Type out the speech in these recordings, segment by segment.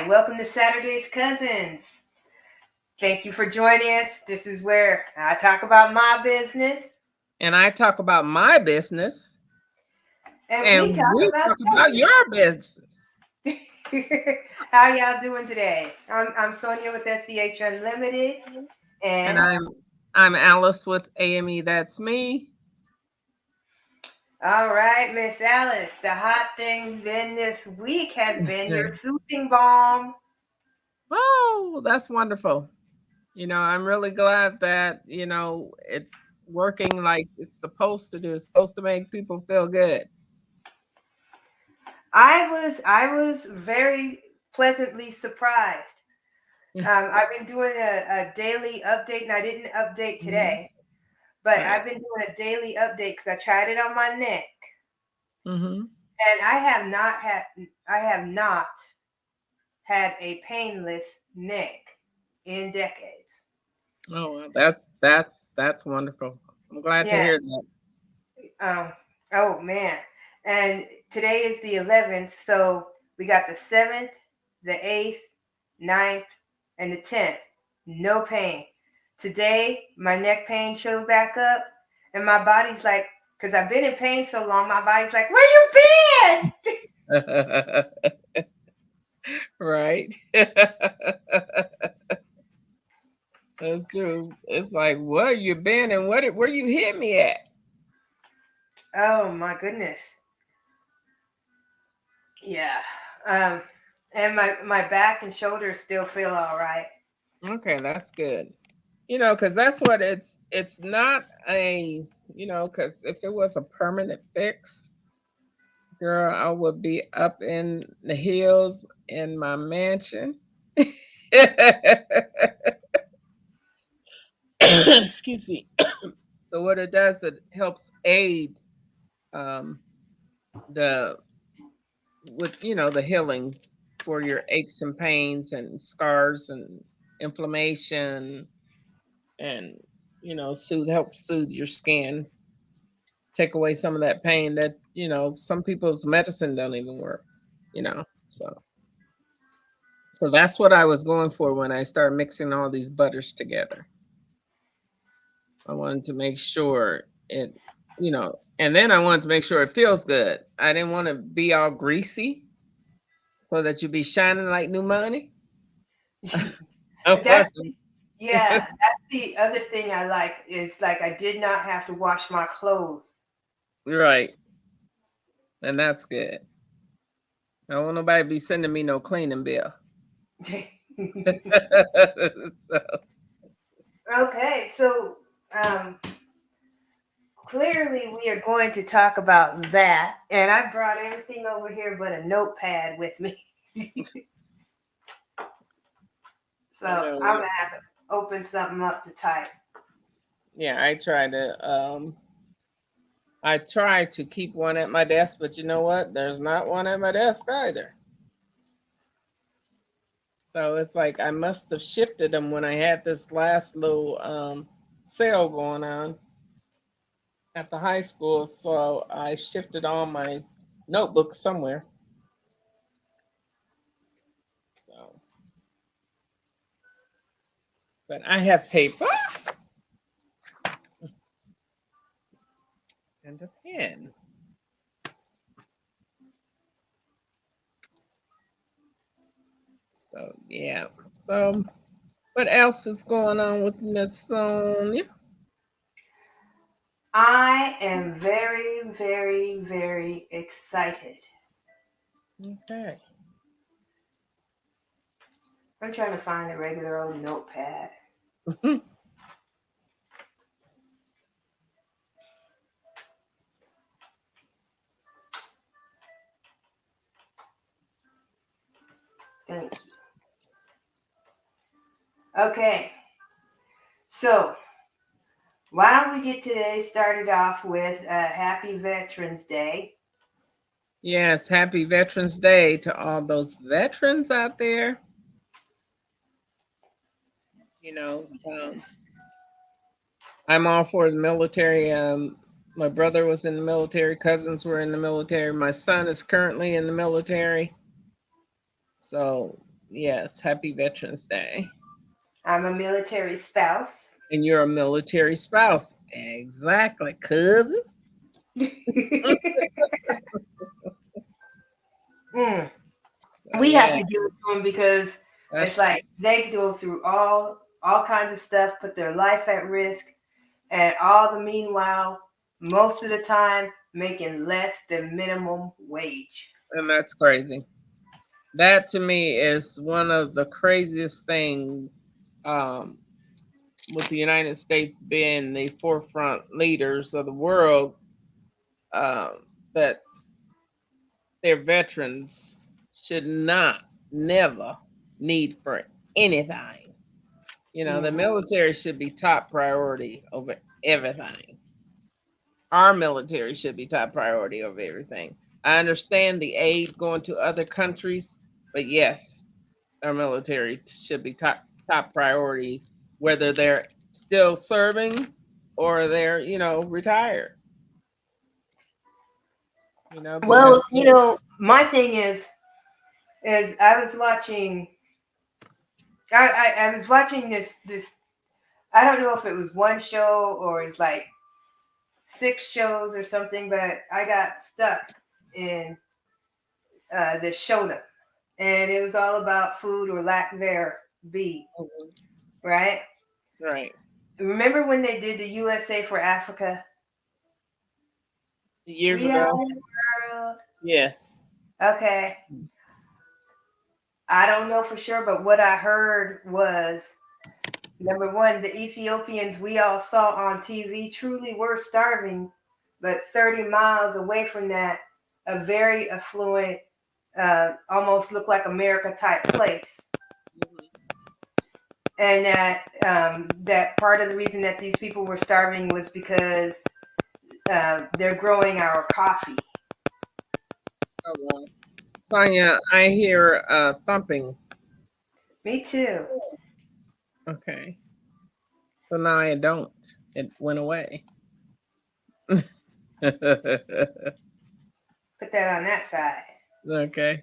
Hi, welcome to Saturday's Cousins. Thank you for joining us. This is where I talk about my business And I talk about my business, and we and talk we about talk about your business. your How y'all doing today? I'm Sonia with SCH Unlimited, And and I'm Alice with AME. That's me. all right, Miss Alice, the hot thing been this week has been your soothing balm. Oh, that's wonderful. I'm really glad that, it's working like it's supposed to do. It's supposed to make people feel good. I was very pleasantly surprised. I've been doing a daily update, and I didn't update Mhm. today, but Right. I've been doing a daily update because I tried it on my neck, Hmm. and I have not had a painless neck in decades. Oh, well, that's wonderful. I'm glad to Yeah. hear that. Um. Oh man. And today is the 11th, so we got the 7th, the 8th, ninth, and the 10th. No pain. Today, my neck pain showed back up, and my body's like, because I've been in pain so long, my body's like, where you been? Right. That's true. It's like, where you been and where you hit me at? Oh my goodness. Yeah. Um, and my back and shoulders still feel all right. Okay, that's good. Because that's what it's not because if it was a permanent fix, girl, I would be up in the hills in my mansion. Excuse me. So what it does, it helps aid um the with the healing for your aches and pains and scars and inflammation, and help soothe your skin, take away some of that pain that some people's medicine don't even work. So that's what I was going for when I started mixing all these butters together. I wanted to make sure and then I wanted to make sure it feels good. I didn't want to be all greasy so that you be shining like new money. I That's wasn't. yeah. That's the other thing I like is like I did not have to wash my clothes. Right. And that's good. I don't want nobody be sending me no cleaning bill. So, Okay, so um, clearly we are going to talk about that, and I brought everything over here but a notepad with me. So I know. I'm gonna have to open something up to type. Yeah, I try to keep one at my desk, but you know what? There's not one at my desk either. So it's like I must have shifted them when I had this last little sale going on at the high school. So I shifted all my notebooks somewhere. So, but I have paper and a pen. So yeah. So what else is going on with Miss Sonia? I am very, very, very excited. Okay. I'm trying to find a regular old notepad. Thank you. Okay, so why don't we get today started off with Happy Veterans Day? Yes, happy Veterans Day to all those veterans out there. You know, um, Yes. I'm all for the military. My brother was in the military, cousins were in the military. My son is currently in the military. So, Yes, happy Veterans Day. I'm a military spouse. And you're a military spouse. Exactly, cousin. Mm. So We have yeah, to give it to them because it's that's like they go through all kinds of stuff, put their life at risk, and all the meanwhile, most of the time making less than minimum wage. and that's crazy. That to me is one of the craziest things, um, with the United States being the forefront leaders of the world, that their veterans should not, never need for anything. You know, the Hmm. military should be top priority over everything. Our military should be top priority over everything. I understand the aid going to other countries, but yes, our military should be top priority, whether they're still serving or they're retired. Well, Because my thing is I was watching. I was watching this. I don't know if it was one show or it's like 6 shows or something, but I got stuck in the Shona, and it was all about food or lack there be, right? right, Remember when they did the USA for Africa? years We are ago, the world. yes. Okay, I don't know for sure, but what I heard was number one, the Ethiopians we all saw on TV truly were starving, but 30 miles away from that, a very affluent, almost looked like America type place. And that part of the reason that these people were starving was because they're growing our coffee. Oh, well. Sonia, I hear thumping. Me too. Okay, so now I don't. It went away. Put that on that side. Okay.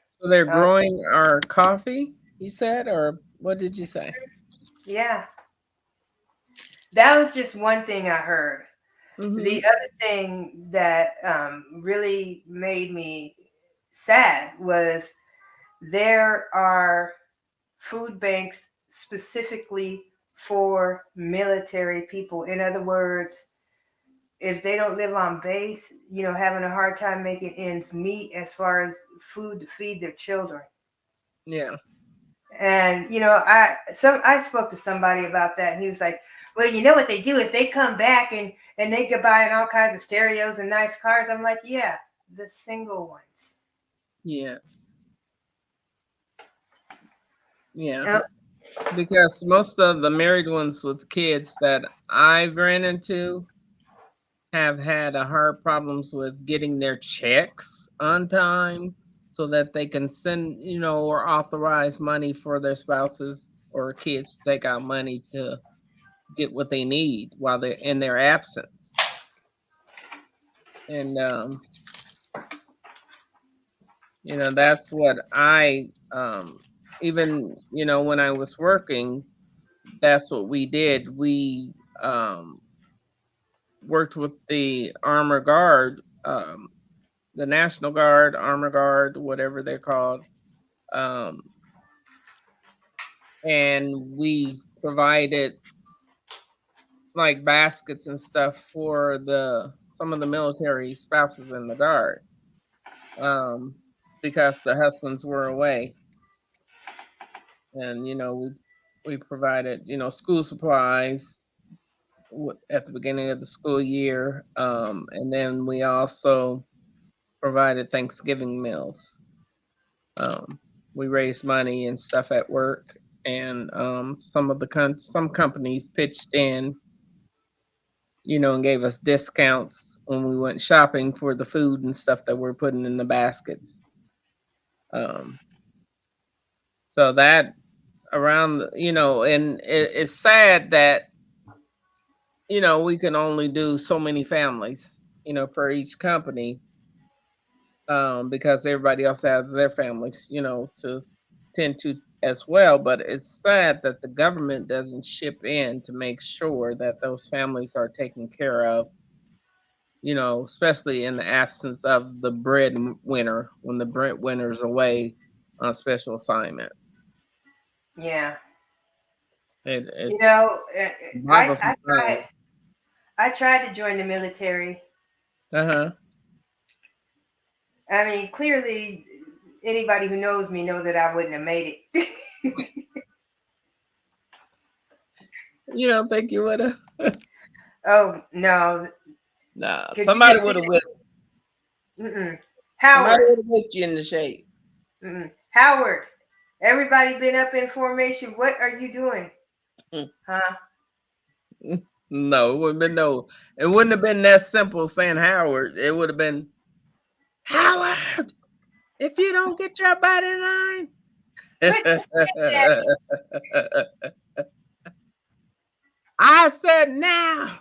So they're Uh, growing our coffee, you said, or what did you say? yeah, that was just one thing I heard. Mm-hmm. The other thing that really made me sad was there are food banks specifically for military people. In other words, if they don't live on base, having a hard time making ends meet as far as food to feed their children. Yeah. And I spoke to somebody about that, and he was like, "Well, you know what they do is they come back and they get buying all kinds of stereos and nice cars." I'm like, "Yeah, the single ones." Yeah. Yeah. Uh, Because most of the married ones with kids that I've ran into have had a hard problems with getting their checks on time so that they can send, or authorize money for their spouses or kids to take out money to get what they need while they're in their absence. And that's what I even, when I was working, that's what we did. We worked with the armor guard, the National Guard, Armor Guard, whatever they're called, um, and we provided like baskets and stuff for the some of the military spouses in the guard, um, because the husbands were away, and we provided school supplies at the beginning of the school year, and then we also provided Thanksgiving meals. Um, we raised money and stuff at work, and some companies pitched in, and gave us discounts when we went shopping for the food and stuff that we're putting in the baskets. Um, so that around, and it's sad that we can only do so many families, per each company, because everybody else has their families, to tend to as well. But it's sad that the government doesn't ship in to make sure that those families are taken care of, especially in the absence of the breadwinner when the breadwinner's away on special assignment. Yeah. It You know, boggles my mind. I tried to join the military. Uh-huh. I mean, clearly, anybody who knows me know that I wouldn't have made it. You don't think you would have? Oh no, Nah, because you can see mm-mm. somebody Howard, would have whipped you in the shade. Howard. Everybody been up in formation. What are you doing? Huh? No, it would have been no. It wouldn't have been that simple saying Howard. It would have been Howard. If you don't get your butt in line. Quit saying I said now.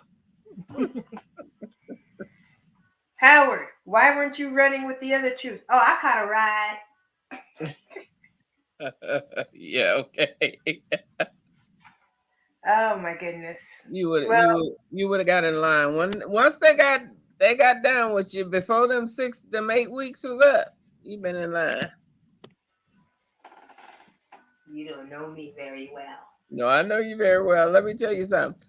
that. Howard, why weren't you running with the other troops? Oh, I caught a ride. Yeah, okay. Oh my goodness. You would Well, you would have got in line. Once they got done with you before them 8 weeks was up. You been in line. you don't know me very well. No, I know you very well. Let me tell you something.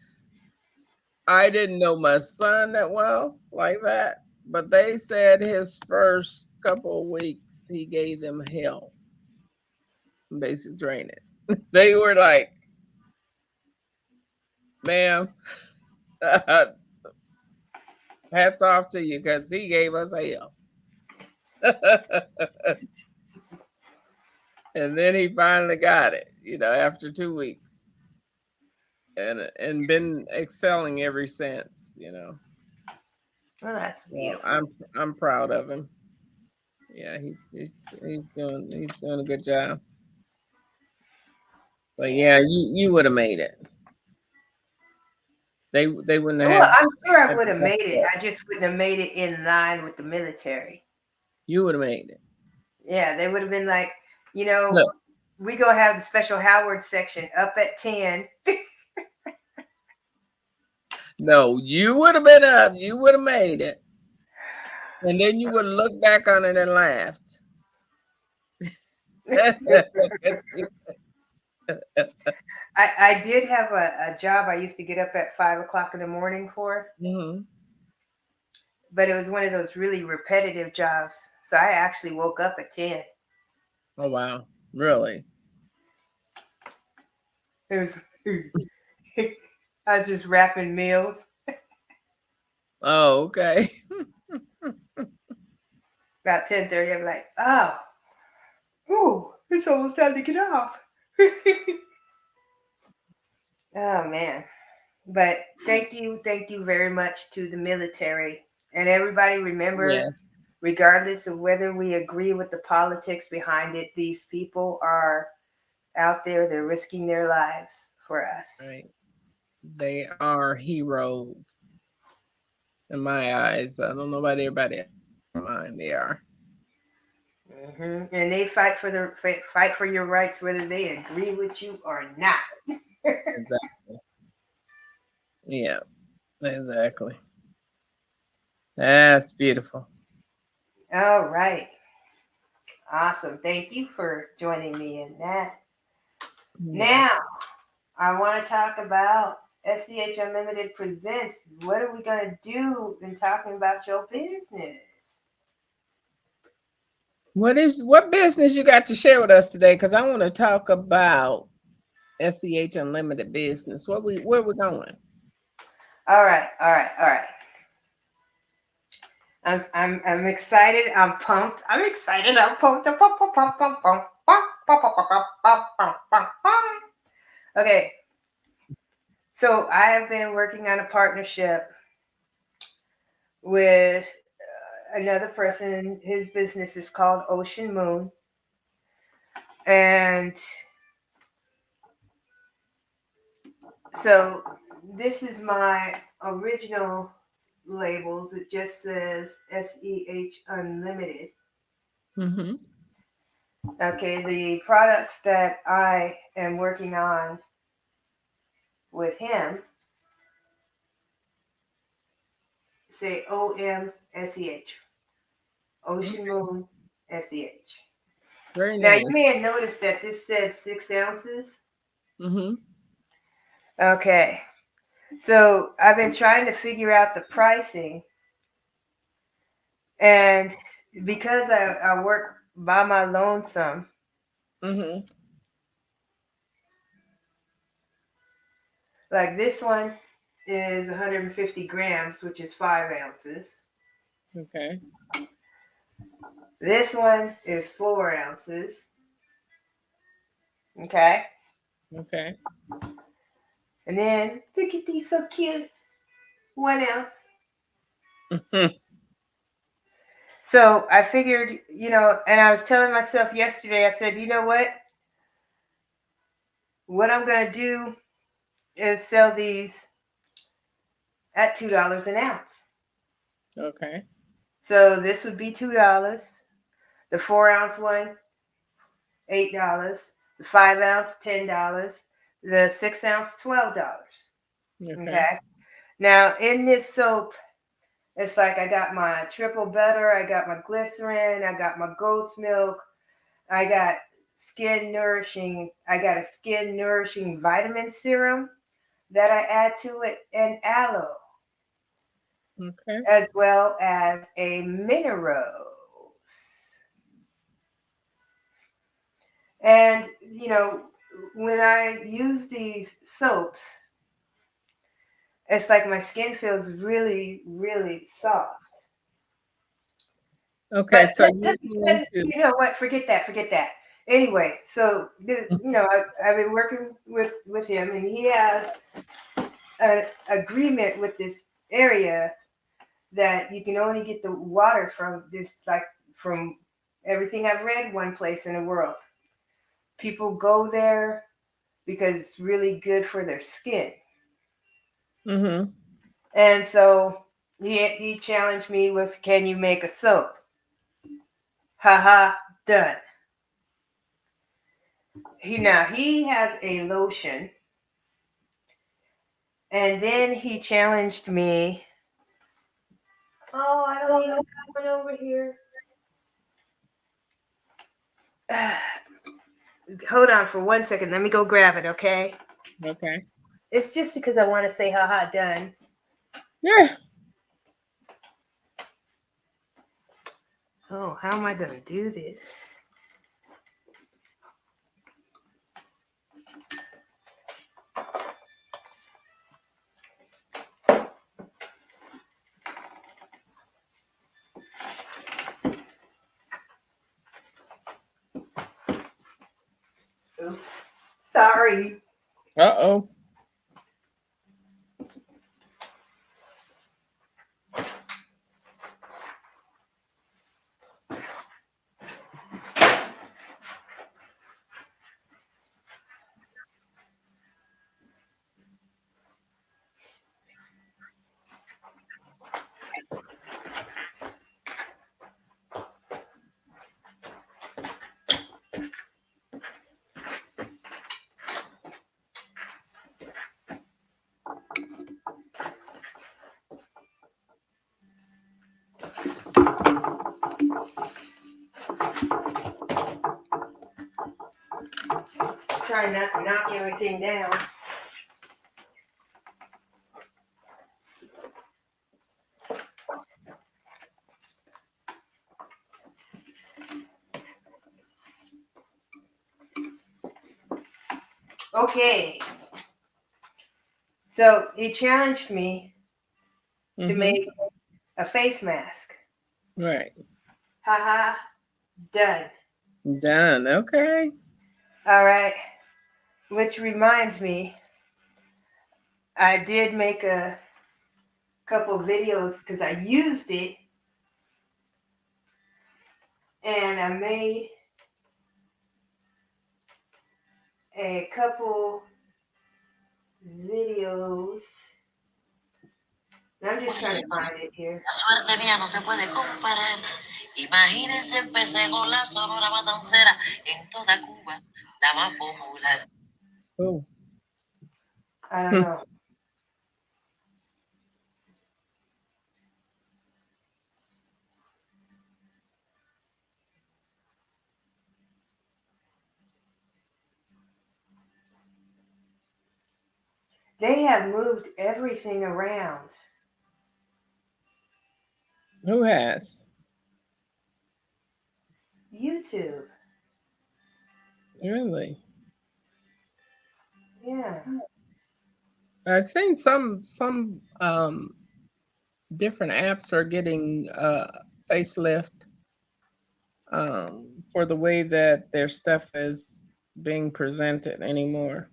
I didn't know my son that well like that, but they said his first couple of weeks he gave them hell in basic training. They were like, ma'am, hats off to you because he gave us hell. And then he finally got it, after 2 weeks. And been excelling ever since. Well, that's Well, beautiful. I'm proud of him. Yeah, he's doing a good job. But yeah, Yeah. you would have made it. They wouldn't have Well, I'm sure I had would to have mess made it. up. I just wouldn't have made it in line with the military. You would have made it. Yeah, they would have been like, you know, Look, we go have the special Howard section up at 10. no, you would have been up. You would have made it, and then you would have looked back on it and laughed. I did have a job I used to get up at 5 o'clock in the morning for, Hmm. but it was one of those really repetitive jobs. So I actually woke up at 10. Oh wow, really? It was I was just wrapping meals. Oh, okay. About 10:30, I'm like, oh, ooh, it's almost time to get off. Oh man. But thank you very much to the military. And everybody remember, Yeah, regardless of whether we agree with the politics behind it, these people are out there, they're risking their lives for us. right. They are heroes in my eyes. I don't know about everybody else. In mine, they are. And they fight for your rights, whether they agree with you or not. Exactly. Yeah, exactly. That's beautiful. All right. Awesome. Thank you for joining me in that. Now, Yes. I want to talk about SCH Unlimited Presents. What are we going to do in talking about your business? What business you got to share with us today? Because I want to talk about SCH Unlimited Business. Where we going? All right, all right, all right. I'm excited. I'm pumped. I'm excited. I'm pumped. Okay, so I have been working on a partnership with another person. His business is called Ocean Moon, and so this is my original labels. It just says SEH Unlimited. Mm-hmm. Okay, the products that I am working on with him say OMSEH, Ocean Okay. Moon SEH. Very Now, you nice. may have noticed that this said 6 ounces. Mm-hmm. Okay, so I've been trying to figure out the pricing, and because I work by my lonesome, Mm-hmm. like this one is 150 grams, which is 5 ounces. Okay. This one is 4 ounces. Okay. Okay. And then look at these, so cute. 1 ounce. Mm-hmm. So I figured, and I was telling myself yesterday, I said, you know what? What I'm going to do is sell these at $2 an ounce. Okay. So this would be $2. The 4 ounce one, $8. The 5 ounce, $10. The 6 ounce, $12. Okay. Okay. Now in this soap, it's like I got my triple butter, I got my glycerin, I got my goat's milk, I got I got a skin nourishing vitamin serum that I add to it, and aloe, Okay. as well as a minerals. And when I use these soaps, it's like my skin feels really, really soft. Okay. But, So you're going to. you know what? Forget that. Forget that. Anyway, so I've been working with him, and he has an agreement with this area that you can only get the water from this, like from everything I've read, one place in the world. People go there because it's really good for their skin. Mm-hmm. And so he challenged me with, can you make a soap? Haha, done. He has a lotion, and then he challenged me. Oh, I don't even have one over here. Hold on for 1 second. Let me go grab it, okay? Okay. It's just because I want to say haha, done. Yeah. Oh, how am I going to do this? Oops. Sorry. Uh-oh. Trying not to knock everything down. Okay. So he challenged me to Mm-hmm. make a face mask. Right. Haha, done. Done. Okay. All right. Which reminds me, I did make a couple videos because I used it, and I made a couple videos. I'm just trying to find it here. La suerte mía no se puede comparar. Imagínense, empecé con la sonora matancera en toda Cuba, la más popular. Oh. I don't know. They have moved everything around. Who has? YouTube. Really? Yeah. I've seen some different apps are getting facelift for the way that their stuff is being presented anymore.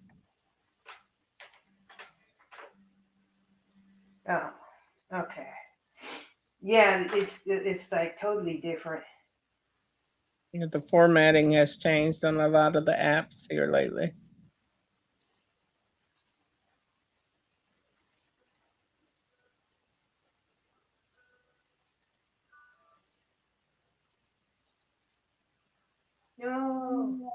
Oh, okay. Yeah, it's like totally different. The formatting has changed on a lot of the apps here lately. No.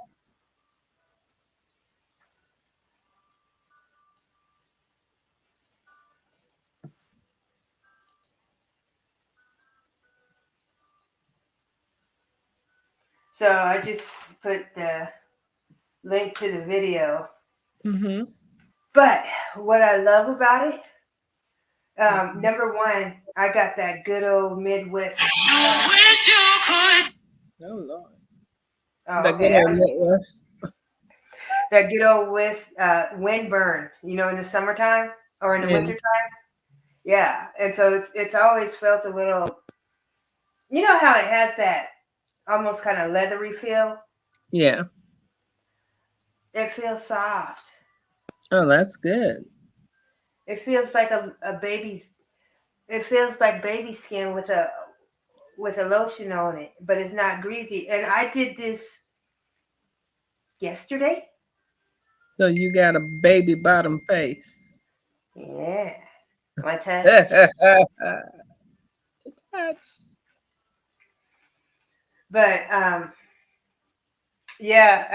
So I just put the link to the video. Mm-hmm. But what I love about it, number one, I got that good old Midwest. Wish you could. Oh Lord. Oh, The okay, good that old was Midwest. that good old West wind burn. You know, in the summertime or in the Yeah. wintertime. Yeah, and so it's always felt a little. You know how it has that almost kind of leathery feel. Yeah. It feels soft. Oh, that's good. It feels like a baby's. It feels like baby skin with a lotion on it, but it's not greasy. And I did this yesterday. So you got a baby bottom face. Yeah, my touch. To touch. But yeah,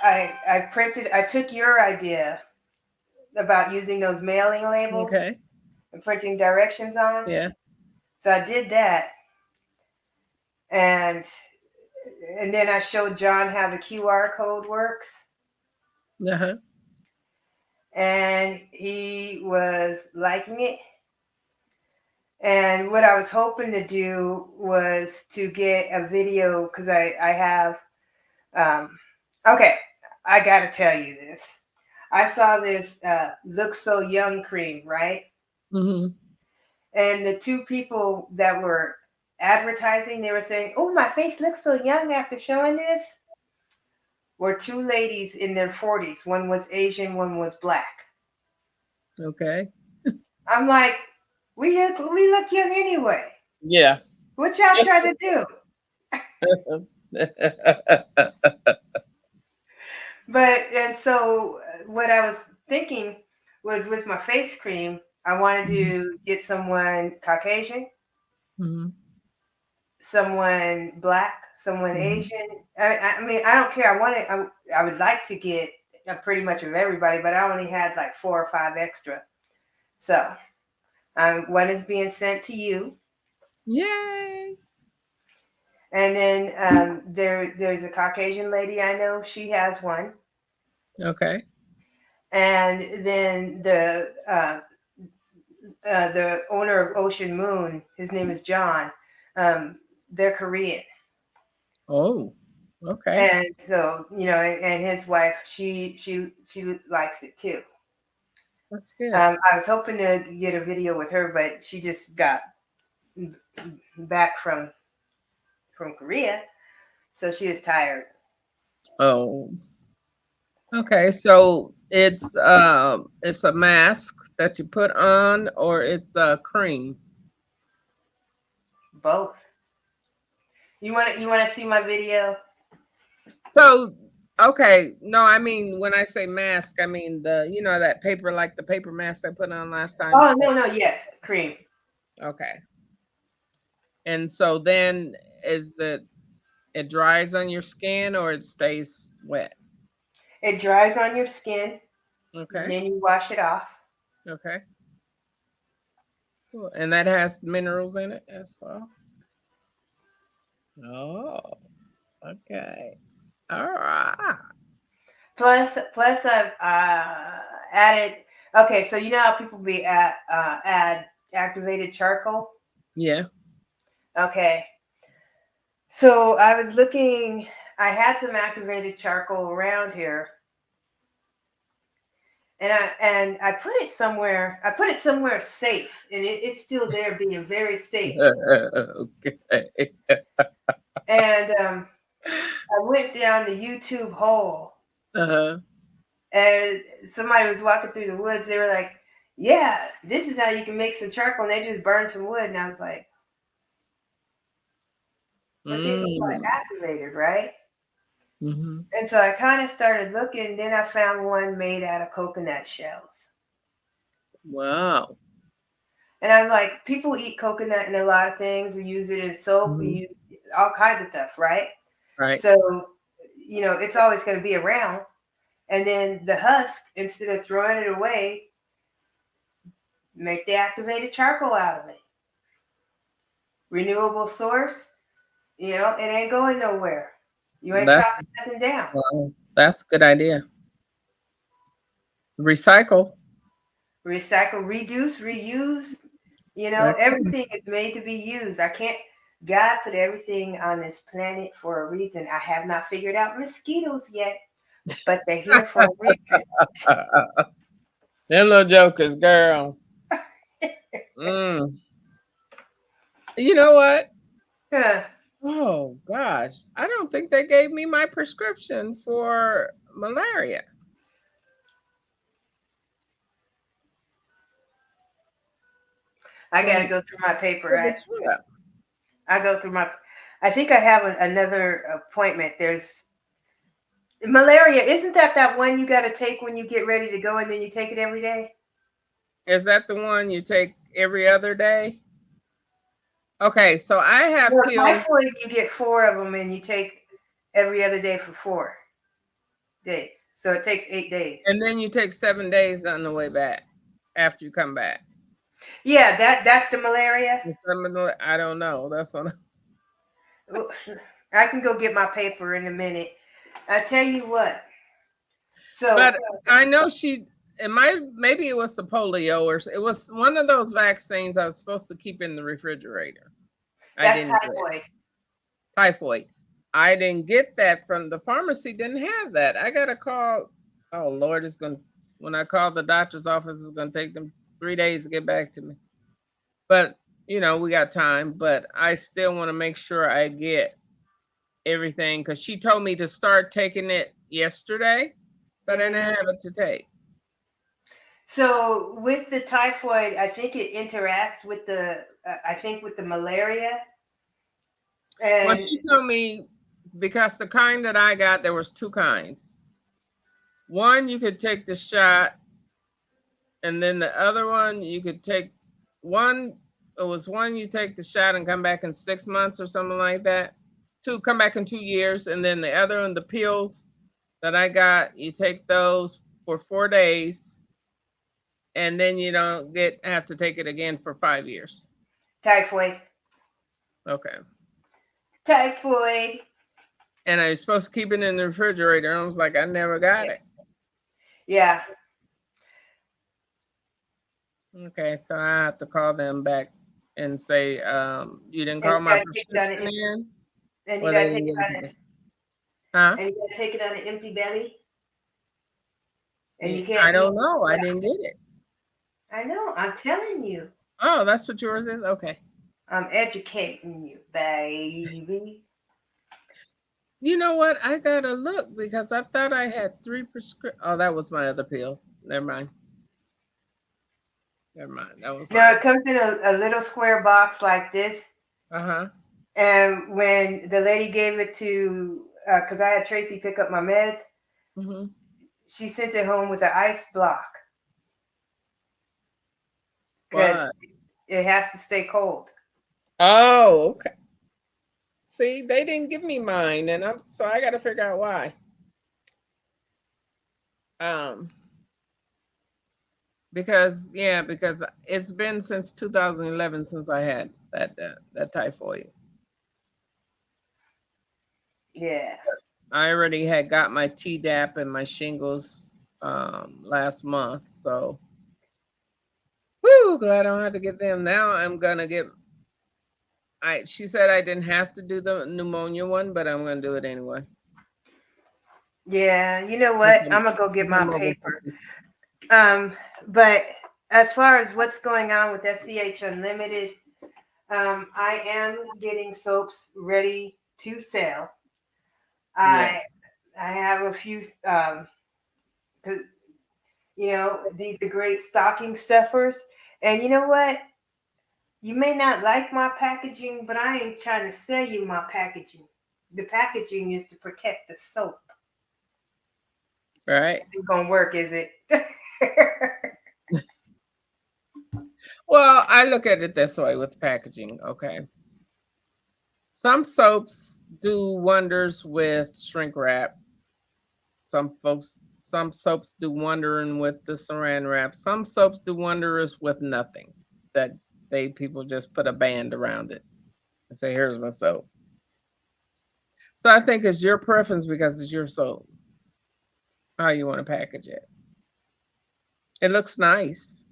I printed. I took your idea about using those mailing labels Okay. and printing directions on them. Yeah. So I did that, and and then I showed John how the QR code works, Uh-huh. and he was liking it. And what I was hoping to do was to get a video because I have okay, I got to tell you this. I saw this Look So Young cream, right? Mm-hmm. And the two people that were advertising, they were saying, "Oh, my face looks so young after showing this." Were two ladies in their 40s. One was Asian, one was black. Okay. I'm like, we look young anyway. Yeah. What y'all trying to do? But and so what I was thinking was with my face cream, I wanted to get someone Caucasian, Mm-hmm. someone black, someone Mm-hmm. Asian. I mean, I don't care. I would like to get pretty much of everybody, but I only had like 4 or 5 extra. So one is being sent to you, Yay. and then there's a Caucasian lady I know. She has one, Okay. and then the owner of Ocean Moon, his name is John. They're Korean, Oh, okay. and so and his wife, she likes it too. That's good. I was hoping to get a video with her, but she just got back from Korea, so she is tired. Oh, okay. So it's a mask that you put on or it's a cream. Both. You want to see my video? So okay, no, I mean when I say mask, I mean the that paper like the paper mask I put on last time. Oh no, yes, cream. Okay. And so then it dries on your skin or it stays wet? It dries on your skin, Okay. then you wash it off. Okay. Cool. And that has minerals in it as well. Oh, okay. All right. Plus I've added. Okay, so you know how people add activated charcoal. Yeah. Okay, so I was looking. I had some activated charcoal around here, and I put it somewhere. I put it somewhere safe, and it's still there, being very safe. Okay. And I went down the YouTube hole, Uh-huh. and somebody was walking through the woods. They were like, "Yeah, this is how you can make some charcoal." And they just burned some wood, and I was like, "But they look like Mm. activated, right?" Mm-hmm. And so I kind of started looking. Then I found one made out of coconut shells. Wow. And I'm like, people eat coconut in a lot of things. We use it in soap. We Hmm. use all kinds of stuff, right? Right. So, it's always going to be around. And then the husk, instead of throwing it away, make the activated charcoal out of it. Renewable source, it ain't going nowhere. You ain't That's chopping nothing down. Wow. That's a good idea. Recycle. Recycle, reduce, reuse. Excellent. Everything is made to be used. God put everything on this planet for a reason. I have not figured out mosquitoes yet, but they're here for a reason. Them little jokers, girl. Mm. You know what? Huh. Oh gosh, I don't think they gave me my prescription for malaria. I got to From go through my paper. for the trip. I go through my. I think I have another appointment. There's malaria. Isn't that one you got to take when you get ready to go, and then you take it every day? Is that the one you take every other day? Okay, so I have No, pills, typhoid. You get 4 of them, and you take every other day for 4 days. So it takes 8 days. and then you take 7 days on the way back after you come back. Yeah, that's the malaria. I don't know. That's what. I can go get my paper in a minute. I tell you what. So But I know she. Maybe it was the polio or it was one of those vaccines I was supposed to keep in the refrigerator. I that's didn't get typhoid. typhoid. I didn't get that from the pharmacy. Didn't have that. I got a call. Oh Lord, it's going. When I call the doctor's office, it's going to take them 3 days to get back to me. But we got time. But I still want to make sure I get everything because she told me to start taking it yesterday, but I didn't Mhm. have it to take. So with the typhoid, I think it interacts with the malaria, Well, and she told me because the kind that I got, there was two kinds. One, you could take the shot, and then the other one, you could take one. It was one you take the shot and come back in 6 months or something like that. Two, come back in 2 years, and then the other one, the pills that I got, you take those for 4 days, and then you don't have to take it again for 5 years. typhoid, Okay. typhoid. And I was supposed to keep it in the refrigerator. I was like, I never got it. Yeah, Okay, so I have to call them back and say, you didn't and call you my gotta take it on prescription an in? and you Or they gotta take didn't it give it on to a, me. Huh? and you gotta take it on an empty belly, and you I can't eat. don't know. I didn't get it. I know. I'm telling you. Oh, that's what yours is? Okay. I'm educating you, baby. You know what? I gotta look because I thought I had 3 prescriptions. Oh, that was my other pills. Never mind. Never mind. That was my No, other. it comes in a little square box like this. Uh-huh. And when the lady gave it to, because I had Tracy pick up my meds, Mm-hmm. she sent it home with an ice block because Why? it has to stay cold. Oh, okay. See, they didn't give me mine, and I got to figure out why. Um, because it's been since 2011 since I had that typhoid. Yeah. I already had got my Tdap and my shingles last month, so whoo, glad I don't have to get them. Now I'm gonna get. She said I didn't have to do the pneumonia one, but I'm gonna do it anyway. Yeah. You know Since what? I'm gonna go get my I'm over paper. 50. But as far as what's going on with SCH Unlimited, I am getting soaps ready to sell. Yeah. I have a few. 'Cause, these are great stocking stuffers. And you know what? You may not like my packaging, but I ain't trying to sell you my packaging. The packaging is to protect the soap. Right. It ain't gonna work, is it? Well, I look at it this way with packaging. Okay. Some soaps do wonders with shrink wrap. Some soaps do wondering with the saran wrap. Some soaps do wonders with nothing. That people just put a band around it and say, "Here's my soap." So I think it's your preference because it's your soap. How you want to package it. It looks nice.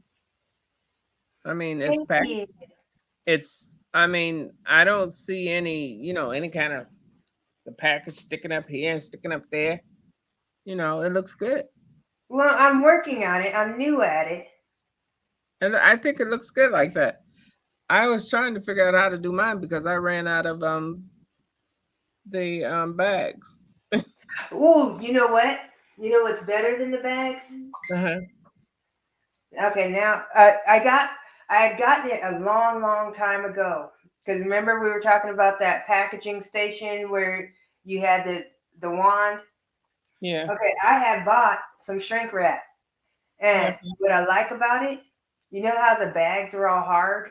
I mean, it's Thank packed. you. It's. I mean, I don't see any kind of the package sticking up here and sticking up there. It looks good. Well, I'm working on it. I'm new at it. And I think it looks good like that. I was trying to figure out how to do mine because I ran out of the bags. Ooh, you know what? You know what's better than the bags? Uh-huh. Okay, now I had gotten it a long, long time ago. Because remember we were talking about that packaging station where you had the wand. Yeah. Okay, I had bought some shrink wrap, and Okay. what I like about it, you know how the bags are all hard.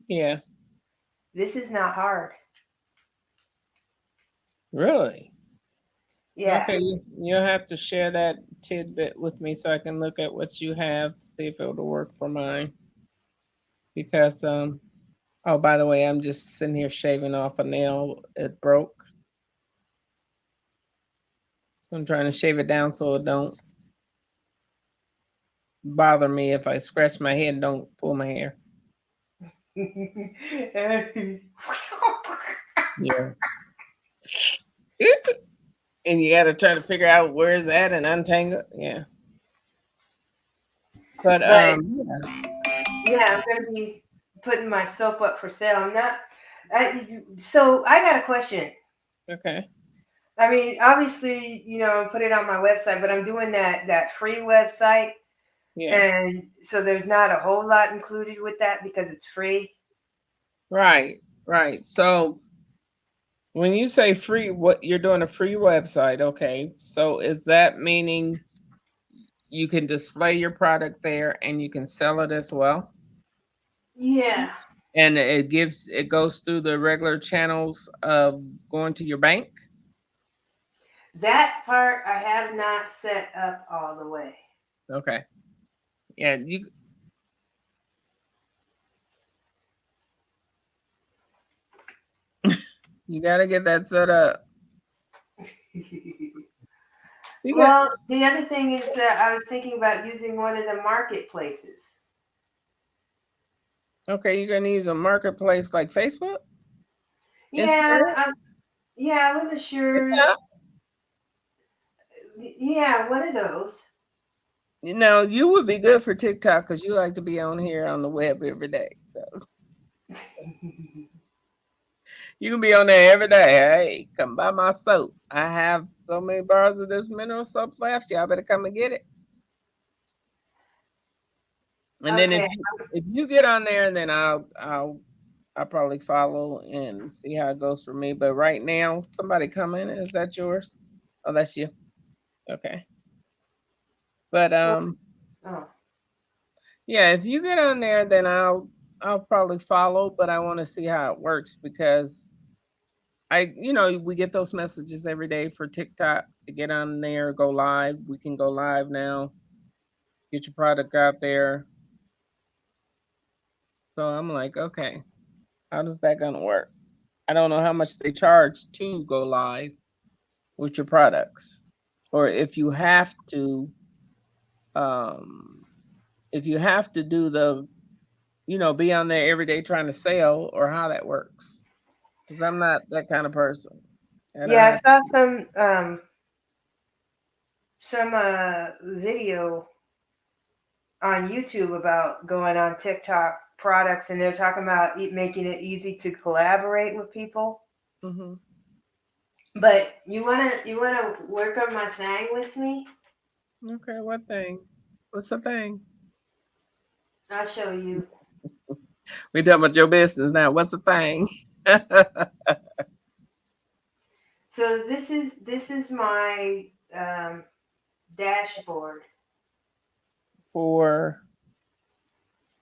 Yeah. This is not hard. Really? Yeah. Okay. You'll have to share that tidbit with me so I can look at what you have to see if it'll work for mine. Because oh, by the way, I'm just sitting here shaving off a nail. It broke. So I'm trying to shave it down so it don't bother me if I scratch my head and don't pull my hair. Yeah. And you got to try to figure out where's that and untangle. Yeah. But But yeah. yeah, I'm gonna be putting my soap up for sale. I'm not. So I got a question. Okay. I mean, obviously, put it on my website, but I'm doing that free website, Yeah. and so there's not a whole lot included with that because it's free. Right. Right. So when you say free, what you're doing a free website, okay? So is that meaning you can display your product there and you can sell it as well? Yeah, And it goes through the regular channels of going to your bank? that part I have not set up all the way. Okay. Yeah, you got to get that set up. You got Well, the other thing is I was thinking about using one of the marketplaces. Okay, you're going to use a marketplace like Facebook, Yeah, Instagram, yeah, I wasn't sure. TikTok. Yeah, one of those. You would be good for TikTok because you like to be on here on the web every day. So you can be on there every day. Hey, come buy my soap. I have so many bars of this mineral soap left. Y'all better come and get it. And then Okay. if you get on there, then I'll probably follow and see how it goes for me. But right now, somebody coming. Is that yours? Oh, that's you. Okay. But Oh, yeah, if you get on there, then I'll probably follow, but I want to see how it works because we get those messages every day for TikTok to get on there, go live. We can go live now, get your product out there. So I'm like, okay, how does that gonna work? I don't know how much they charge to go live with your products, or um, if you have to do be on there every day trying to sell, or how that works. Because I'm not that kind of person, and I Yeah, I have. saw some video on YouTube about going on TikTok products, and they're talking about making it easy to collaborate with people. Hmm. But you wanna work on my thing with me? Okay, what thing? What's the thing? I'll show you. We talking about your business now. What's the thing? So this is my dashboard. For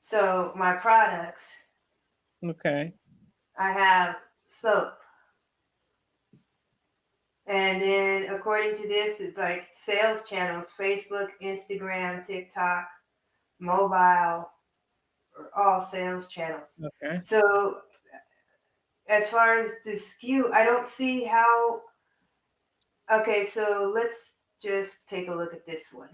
So my products, okay, I have soap. And then according to this, it's like sales channels, Facebook, Instagram, TikTok, mobile, or all sales channels. okay, So as far as the SKU, I don't see how. Okay, so let's just take a look at this one.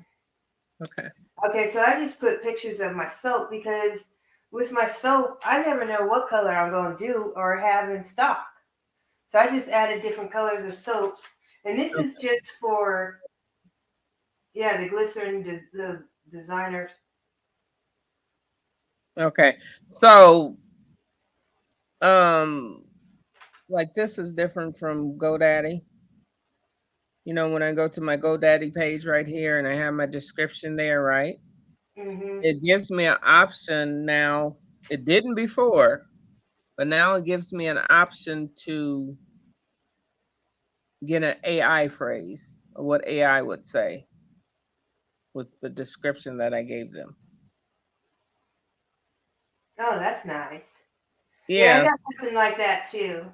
okay. Okay, so I just put pictures of my soap because with my soap, I never know what color I'm going to do or have in stock. So I just added different colors of soaps. And this is just for, yeah, the glycerin, the designers. Okay. So, um, like this is different from GoDaddy. When I go to my GoDaddy page right here and I have my description there, right? Mm-hmm. It gives me an option now. It didn't before, but now it gives me an option to get an AI phrase or what AI would say with the description that I gave them. Oh, that's nice. Yeah, I Yeah. got something like that too.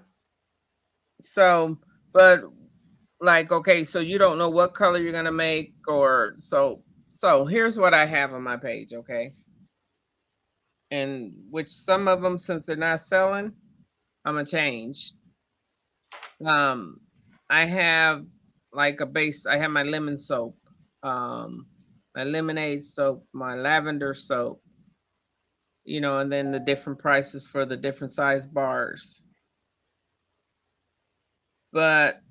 So, but like, okay, so you don't know what color you're gonna make, or so here's what I have on my page, okay? And which some of them, since they're not selling, I'm gonna change. Um, I have like a base. I have my lemon soap, um, my lemonade soap, my lavender soap, and then the different prices for the different size bars. But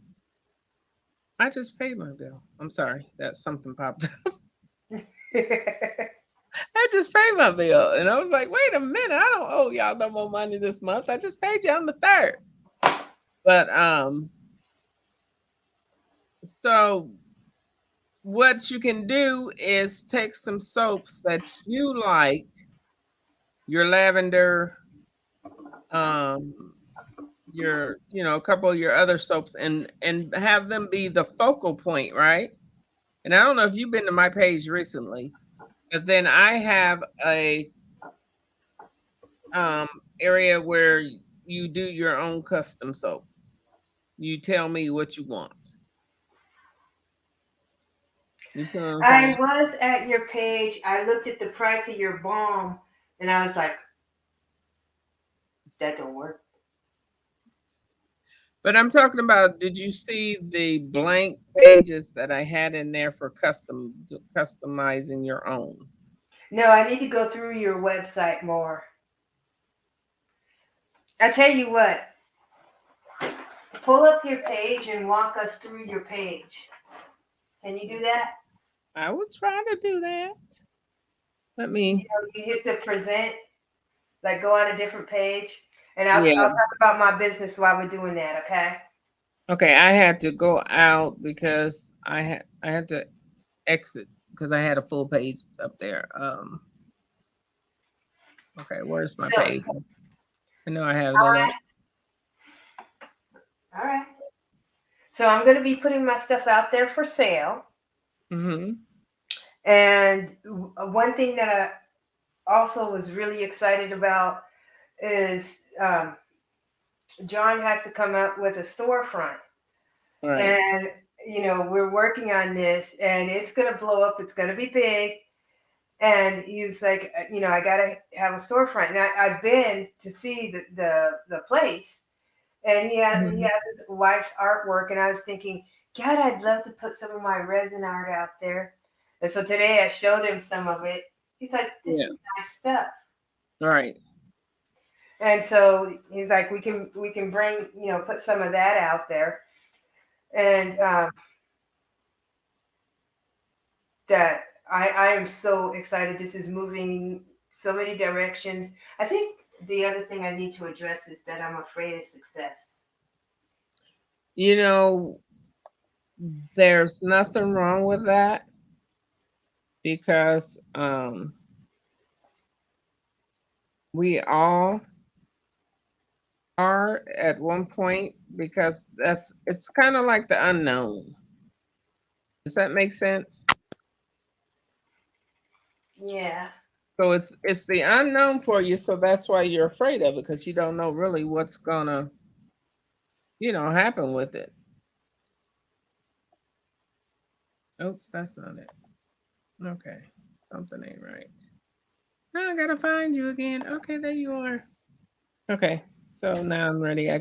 I just paid my bill. I'm sorry, that something popped up. I just paid my bill, and I was like, wait a minute, I don't owe y'all no more money this month. I just paid you on the 3rd. But so what you can do is take some soaps that you like, your lavender, um, a couple of your other soaps, and have them be the focal point, right? And I don't know if you've been to my page recently, but then I have a area where you do your own custom soaps. You tell me what you want. You see what I'm I saying? was at your page. I looked at the price of your balm, and I was like, that don't work. But I'm talking about, did you see the blank pages that I had in there for customizing your own? No, I need to go through your website more. I tell you what, pull up your page and walk us through your page. Can you do that? I will try to do that. Let me, You hit the present, like go on a different page, and I'll yeah. talk about my business while we're doing that. Okay. Okay, I had to go out because I had to exit because I had a full page up there. Okay, where's my So, page? I know I have all that up. right, all right. So I'm going to be putting my stuff out there for sale. Mm-hmm. And one thing that I also was really excited about is John has to come up with a storefront. Right. And, we're working on this and it's going to blow up. It's going to be big. And he was like, I got to have a storefront. And I've been to see the place. And he has Mhm. his wife's artwork. And I was thinking, God, I'd love to put some of my resin art out there. And so today I showed him some of it. He's like, this Yeah. is nice stuff. Right. And so he's like, we can bring, put some of that out there. And that I am so excited. This is moving so many directions. I think the other thing I need to address is that I'm afraid of success. You know, there's nothing wrong with that because we all are at one point because it's kind of like the unknown. Does that make sense? Yeah. So it's the unknown for you, so that's why you're afraid of it because you don't know really what's gonna, happen with it. Oops, that's not it. Okay, something ain't right. Now I gotta find you again. Okay, there you are. Okay, so now I'm ready. I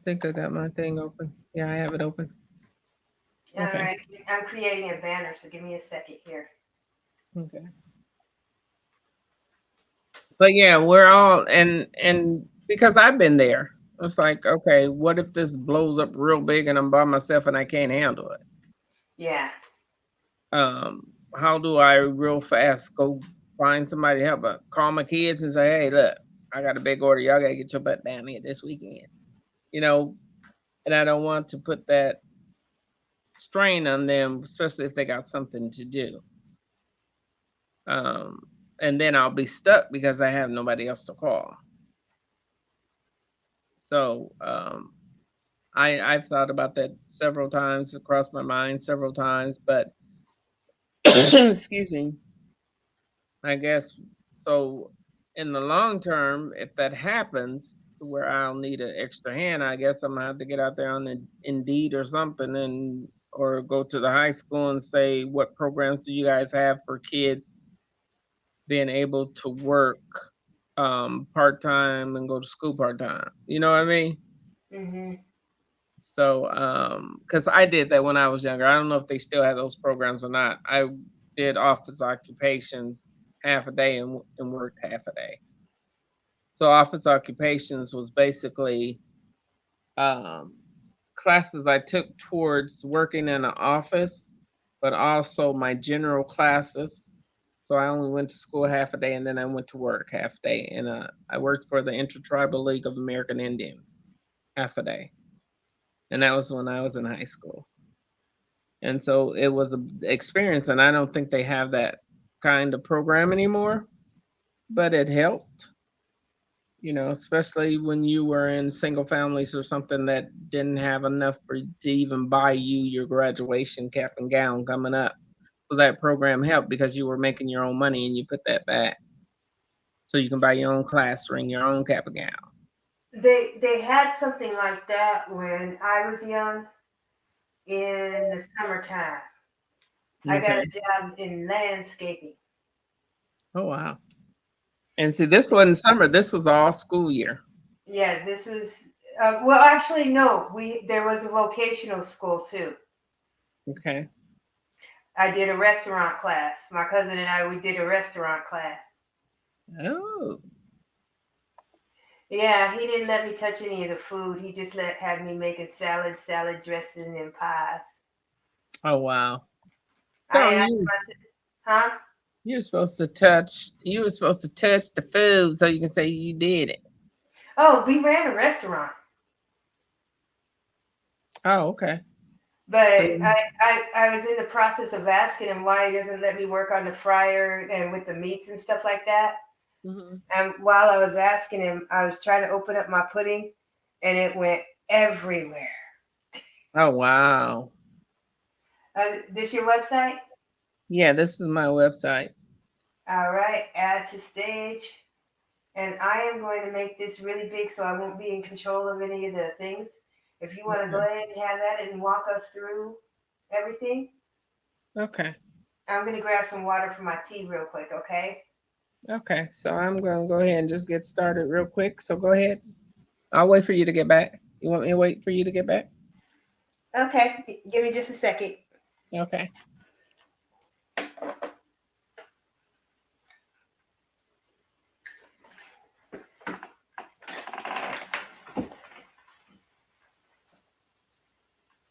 think I got my thing open. Yeah, I have it open. All Okay, right. I'm creating a banner, so give me a second here. okay. But yeah, we're all and because I've been there. It's like, okay, what if this blows up real big and I'm by myself and I can't handle it? Yeah. How do I real fast go find somebody to help? Call my kids and say, hey, look, I got a big order. Y'all gotta get your butt down here this weekend. You know, and I don't want to put that strain on them, especially if they got something to do. Um, and then I'll be stuck because I have nobody else to call. So I've thought about that several times, across my mind several times, but excuse me, I guess so. In the long term, if that happens to where I'll need an extra hand, I guess I'm gonna have to get out there on the Indeed or something, and or go to the high school and say, what programs do you guys have for kids being able to work part time and go to school part time? You know what I mean? Mm-hmm. So, because I did that when I was younger. I don't know if they still have those programs or not. I did office occupations half a day and worked half a day. So office occupations was basically um, classes I took towards working in an office, but also my general classes. So I only went to school half a day and then I went to work half a day. And I worked for the Intertribal League of American Indians half a day. And that was when I was in high school. And so it was a experience, and I don't think they have that kind of program anymore, but it helped, especially when you were in single families or something that didn't have enough to even buy you your graduation cap and gown coming up. So that program helped because you were making your own money and you put that back. So you can buy your own class ring, your own cap and gown. They had something like that when I was young in the summertime. I got Okay. a job in landscaping. Oh wow. And see, this wasn't summer, this was all school year. Yeah, this was well, actually, no. There was a vocational school too. Okay. I did a restaurant class. My cousin and I, we did a restaurant class. Oh. Yeah, he didn't let me touch any of the food. He just had me making salad dressing, and pies. Oh wow. I So asked you myself, huh? you were supposed to touch the food so you can say you did it. Oh, we ran a restaurant, Oh, okay. but So I was in the process of asking him why he doesn't let me work on the fryer and with the meats and stuff like that. Mhm. And while I was asking him, I was trying to open up my pudding, and it went everywhere. Oh wow. This your website? Yeah, this is my website. All right, add to stage. and I am going to make this really big so I won't be in control of any of the things. If you want to go Okay. ahead and have that and walk us through everything, Okay. I'm going to grab some water for my tea real quick, okay? Okay. So I'm going to go ahead and just get started real quick. So go ahead. I'll wait for you to get back. You want me to wait for you to get back? Okay, give me just a second. Okay.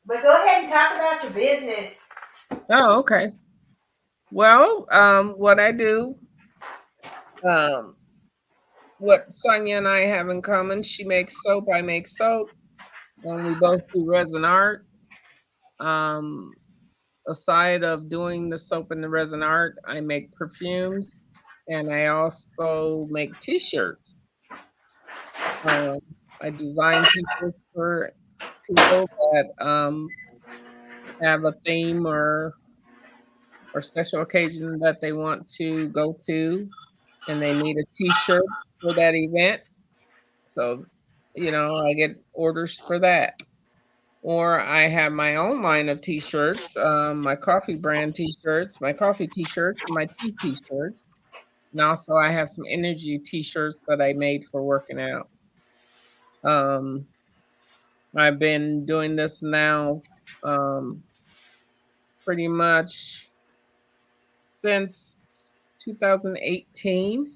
But go ahead and talk about your business. Oh, okay. Well, what I do, um, what Sonia and I have in common, she makes soap, I make soap, and we both do resin art. Um, Aside of doing the soap and the resin art, I make perfumes, and I also make t-shirts. Um, I design t-shirts for people that have a theme or special occasion that they want to go to, and they need a t-shirt for that event. So, I get orders for that. Or I have my own line of t-shirts, my coffee brand t-shirts, my coffee t-shirts, and my tea t-shirts. And also I have some energy t-shirts that I made for working out. Um, I've been doing this now um, pretty much since 2018.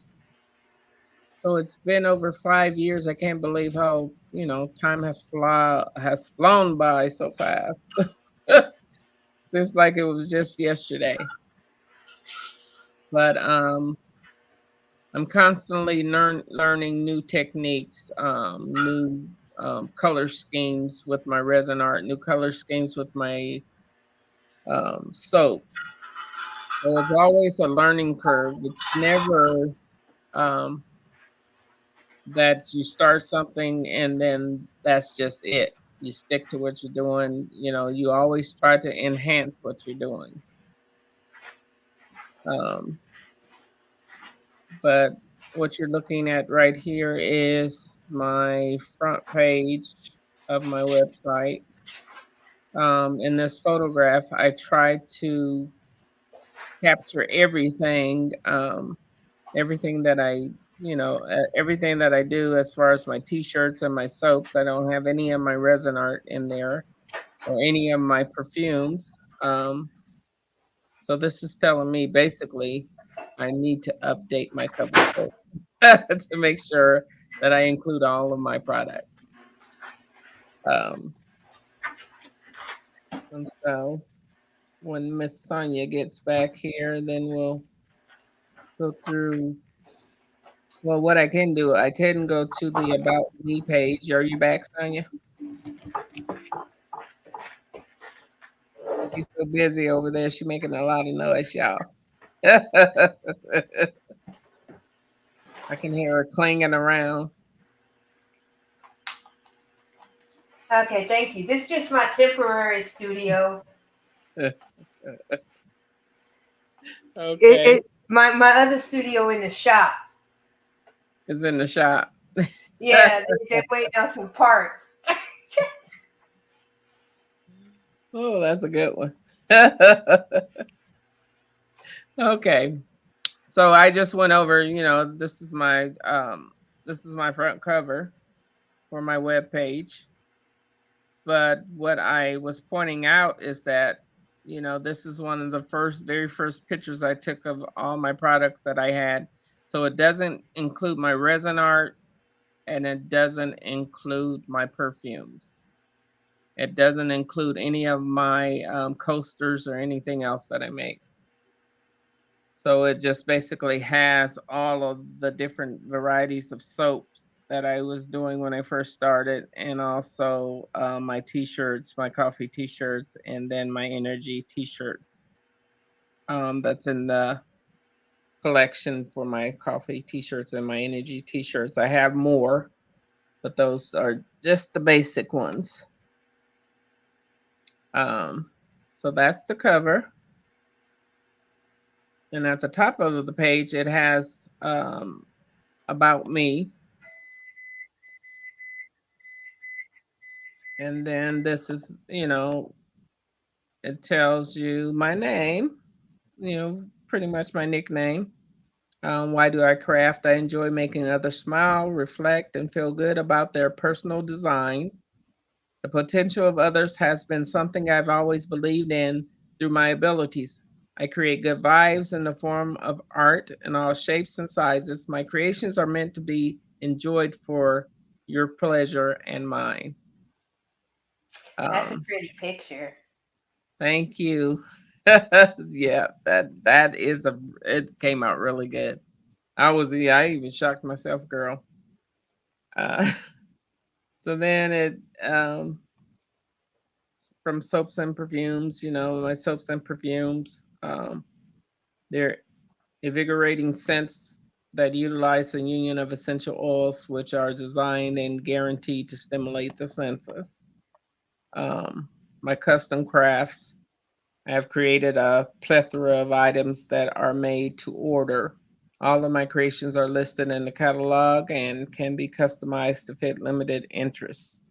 So it's been over 5 years. I can't believe how, time has flown by so fast. Seems like it was just yesterday. But I'm constantly learning new techniques, new color schemes with my resin art, new color schemes with my soaps. So it's always a learning curve. It's never um, that you start something and then that's just it. You stick to what you're doing. You always try to enhance what you're doing. Um, but what you're looking at right here is my front page of my website. In this photograph, I try to capture everything, everything that everything that I do as far as my t-shirts and my soaps. I don't have any of my resin art in there or any of my perfumes. So this is telling me basically I need to update my cover photo to make sure that I include all of my products. Um, and so when Miss Sonia gets back here, then we'll go through. Well, what I can do, I can go to the About Me page. Are you back, Sonia? She's so busy over there. She's making a lot of noise, y'all. I can hear her clanging around. Okay, thank you. This is just my temporary studio. Okay. My other studio in the shop. Is in the shop. Yeah, they're waiting on some parts. Oh, that's a good one. Okay. So I just went over, this is my front cover for my web page. But what I was pointing out is that, this is one of the very first pictures I took of all my products that I had. So it doesn't include my resin art and it doesn't include my perfumes. It doesn't include any of my coasters or anything else that I make. So it just basically has all of the different varieties of soaps that I was doing when I first started, and also my t-shirts, my coffee t-shirts, and then my energy t-shirts. That's in the collection for my coffee t-shirts and my energy t-shirts. I have more, but those are just the basic ones. Um, so that's the cover. And at the top of the page, it has about me. And then this is, it tells you my name, pretty much my nickname. Why do I craft? I enjoy making others smile, reflect, and feel good about their personal design. The potential of others has been something I've always believed in through my abilities. I create good vibes in the form of art in all shapes and sizes. My creations are meant to be enjoyed for your pleasure and mine. That's a Um, pretty picture. thank you. Yeah, that is it came out really good. Yeah, I even shocked myself, girl. Uh, so then from soaps and perfumes, my soaps and perfumes, they're invigorating scents that utilize a union of essential oils, which are designed and guaranteed to stimulate the senses. Um, my custom crafts, I have created a plethora of items that are made to order. All of my creations are listed in the catalog and can be customized to fit limited interests.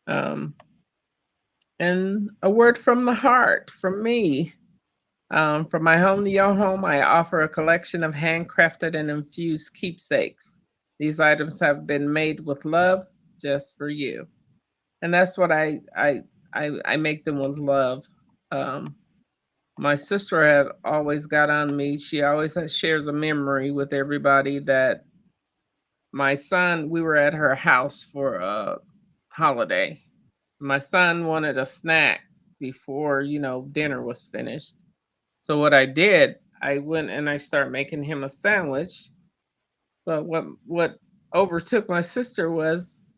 Um, and a word from the heart from me. From my home to your home, I offer a collection of handcrafted and infused keepsakes. These items have been made with love just for you. And that's what I make them with love. Um, my sister had always got on me. She always shares a memory with everybody that my son, we were at her house for a holiday. My son wanted a snack before, dinner was finished. So what I did, I went and I started making him a sandwich. But what overtook my sister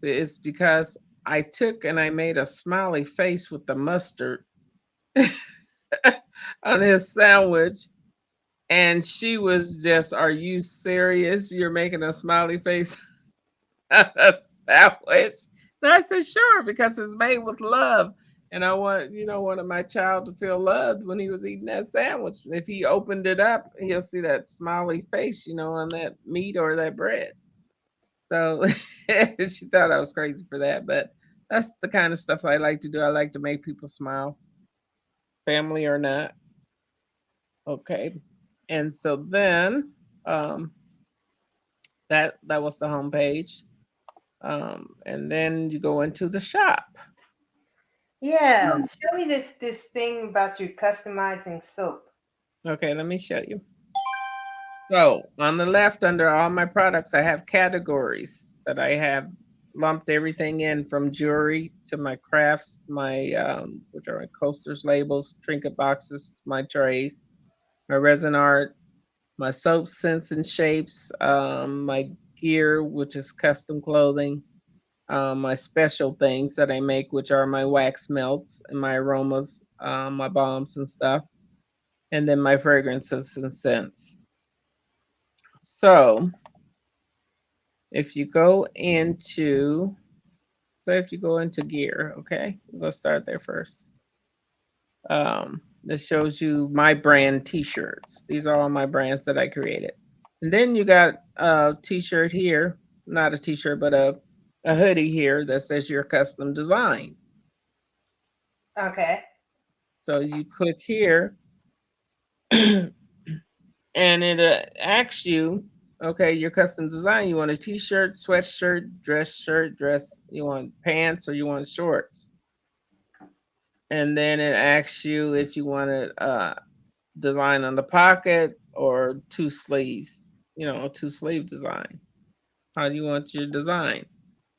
is because I took and I made a smiley face with the mustard on his sandwich. And she was just, "Are you serious? You're making a smiley face on a sandwich?" And I said, "Sure, because it's made with love. And I wanted my child to feel loved when he was eating that sandwich. If he opened it up, he'll see that smiley face, on that meat or that bread." So she thought I was crazy for that, but that's the kind of stuff I like to do. I like to make people smile, family or not. Okay. And so then um, that was the homepage. And then you go into the shop. Yeah, Um, show me this thing about you customizing soap. okay, let me show you. So on the left, under all my products, I have categories that I have lumped everything in from jewelry to my crafts, my which are my coasters, labels, trinket boxes, my trays, my resin art, my soaps, scents and shapes, my gear, which is custom clothing, my special things that I make, which are my wax melts and my aromas, my balms and stuff, and then my fragrances and scents. So if you go into, if you go into gear, okay, we'll start there first. This shows you my brand T-shirts. These are all my brands that I created. And then you got a T-shirt here, not a T-shirt, but a hoodie here that says your custom design. Okay. So you click here, and it asks you, okay, your custom design. You want a T-shirt, sweatshirt, dress shirt, dress. You want pants or you want shorts, and then it asks you if you want to design on the pocket or two sleeves. A two sleeve design. How do you want your design?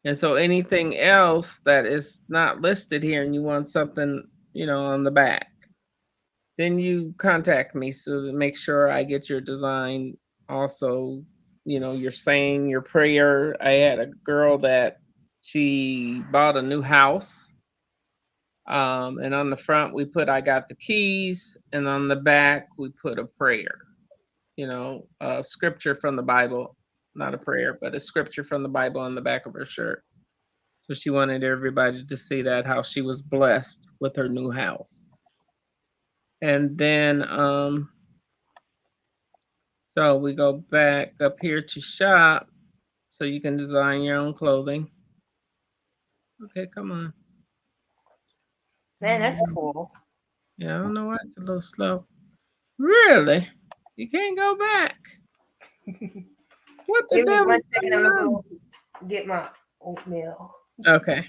And so anything else that is not listed here, and you want something, on the back, then you contact me so to make sure I get your design. Also, your saying, your prayer. I had a girl that she bought a new house. And on the front we put "I got the keys," and on the back we put a prayer. Scripture from the Bible, not a prayer, but a scripture from the Bible on the back of her shirt. So she wanted everybody to see that how she was blessed with her new house. And then So we go back up here to shop so you can design your own clothing. Okay, come on. Man, that's cool. Yeah, I don't know why it's a little slow. Really? You can't go back. What the Give me devil's 1 second. I'm going gonna on? go get my oatmeal. Okay.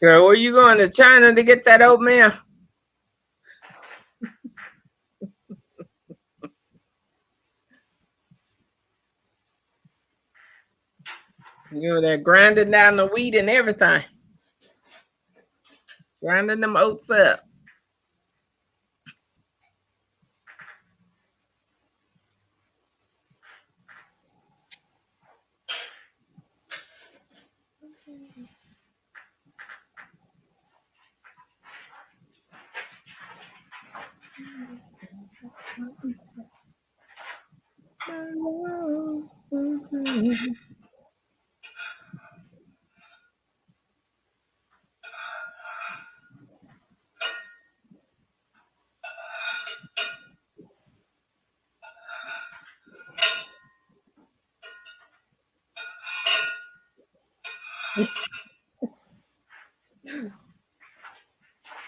Girl, were you going to China to get that oatmeal? You were there grinding down the wheat and everything. Grinding them oats up.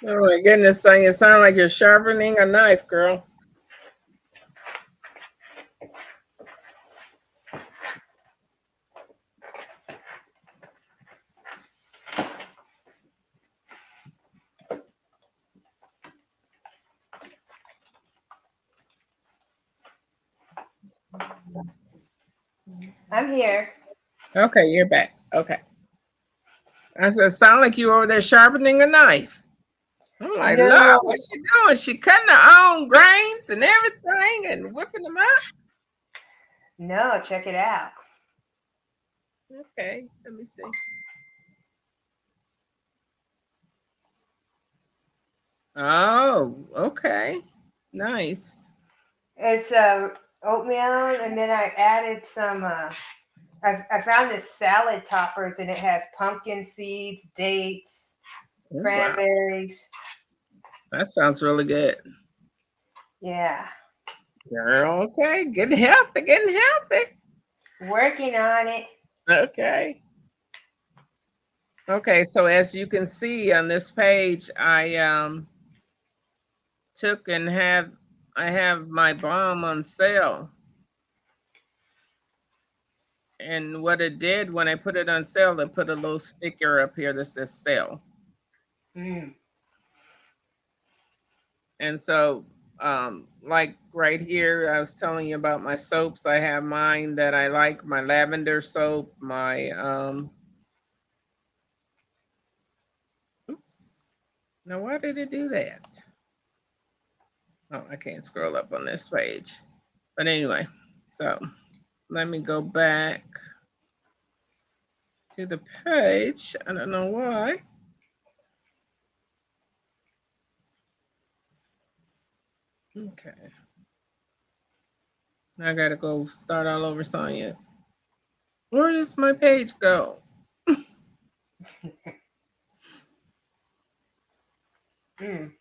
Oh my goodness, son, you sound like you're sharpening a knife, girl. I'm here. Okay, you're back. Okay. I said, sound like you over there sharpening a knife. I'm like, Lord, No, what's she doing? She cutting her own grains and everything and whipping them up? no, check it out. Okay, let me see. Oh, okay. Nice. It's oatmeal, and then I added some. I found this salad toppers, and it has pumpkin seeds, dates, Oh, wow. cranberries. That sounds really good. Yeah, Girl, okay. Getting healthy, getting healthy. working on it. Okay. Okay, so as you can see on this page, I took and I have my balm on sale. And what it did when I put it on sale, it put a little sticker up here that says sale. Mm. And so like right here, I was telling you about my soaps. I have mine that I like, my lavender soap, my oops. Now why did it do that? Oh, I can't scroll up on this page. But anyway, so let me go back to the page. I don't know why. Okay. I gotta go start all over, Sonia. Where does my page go? Mm.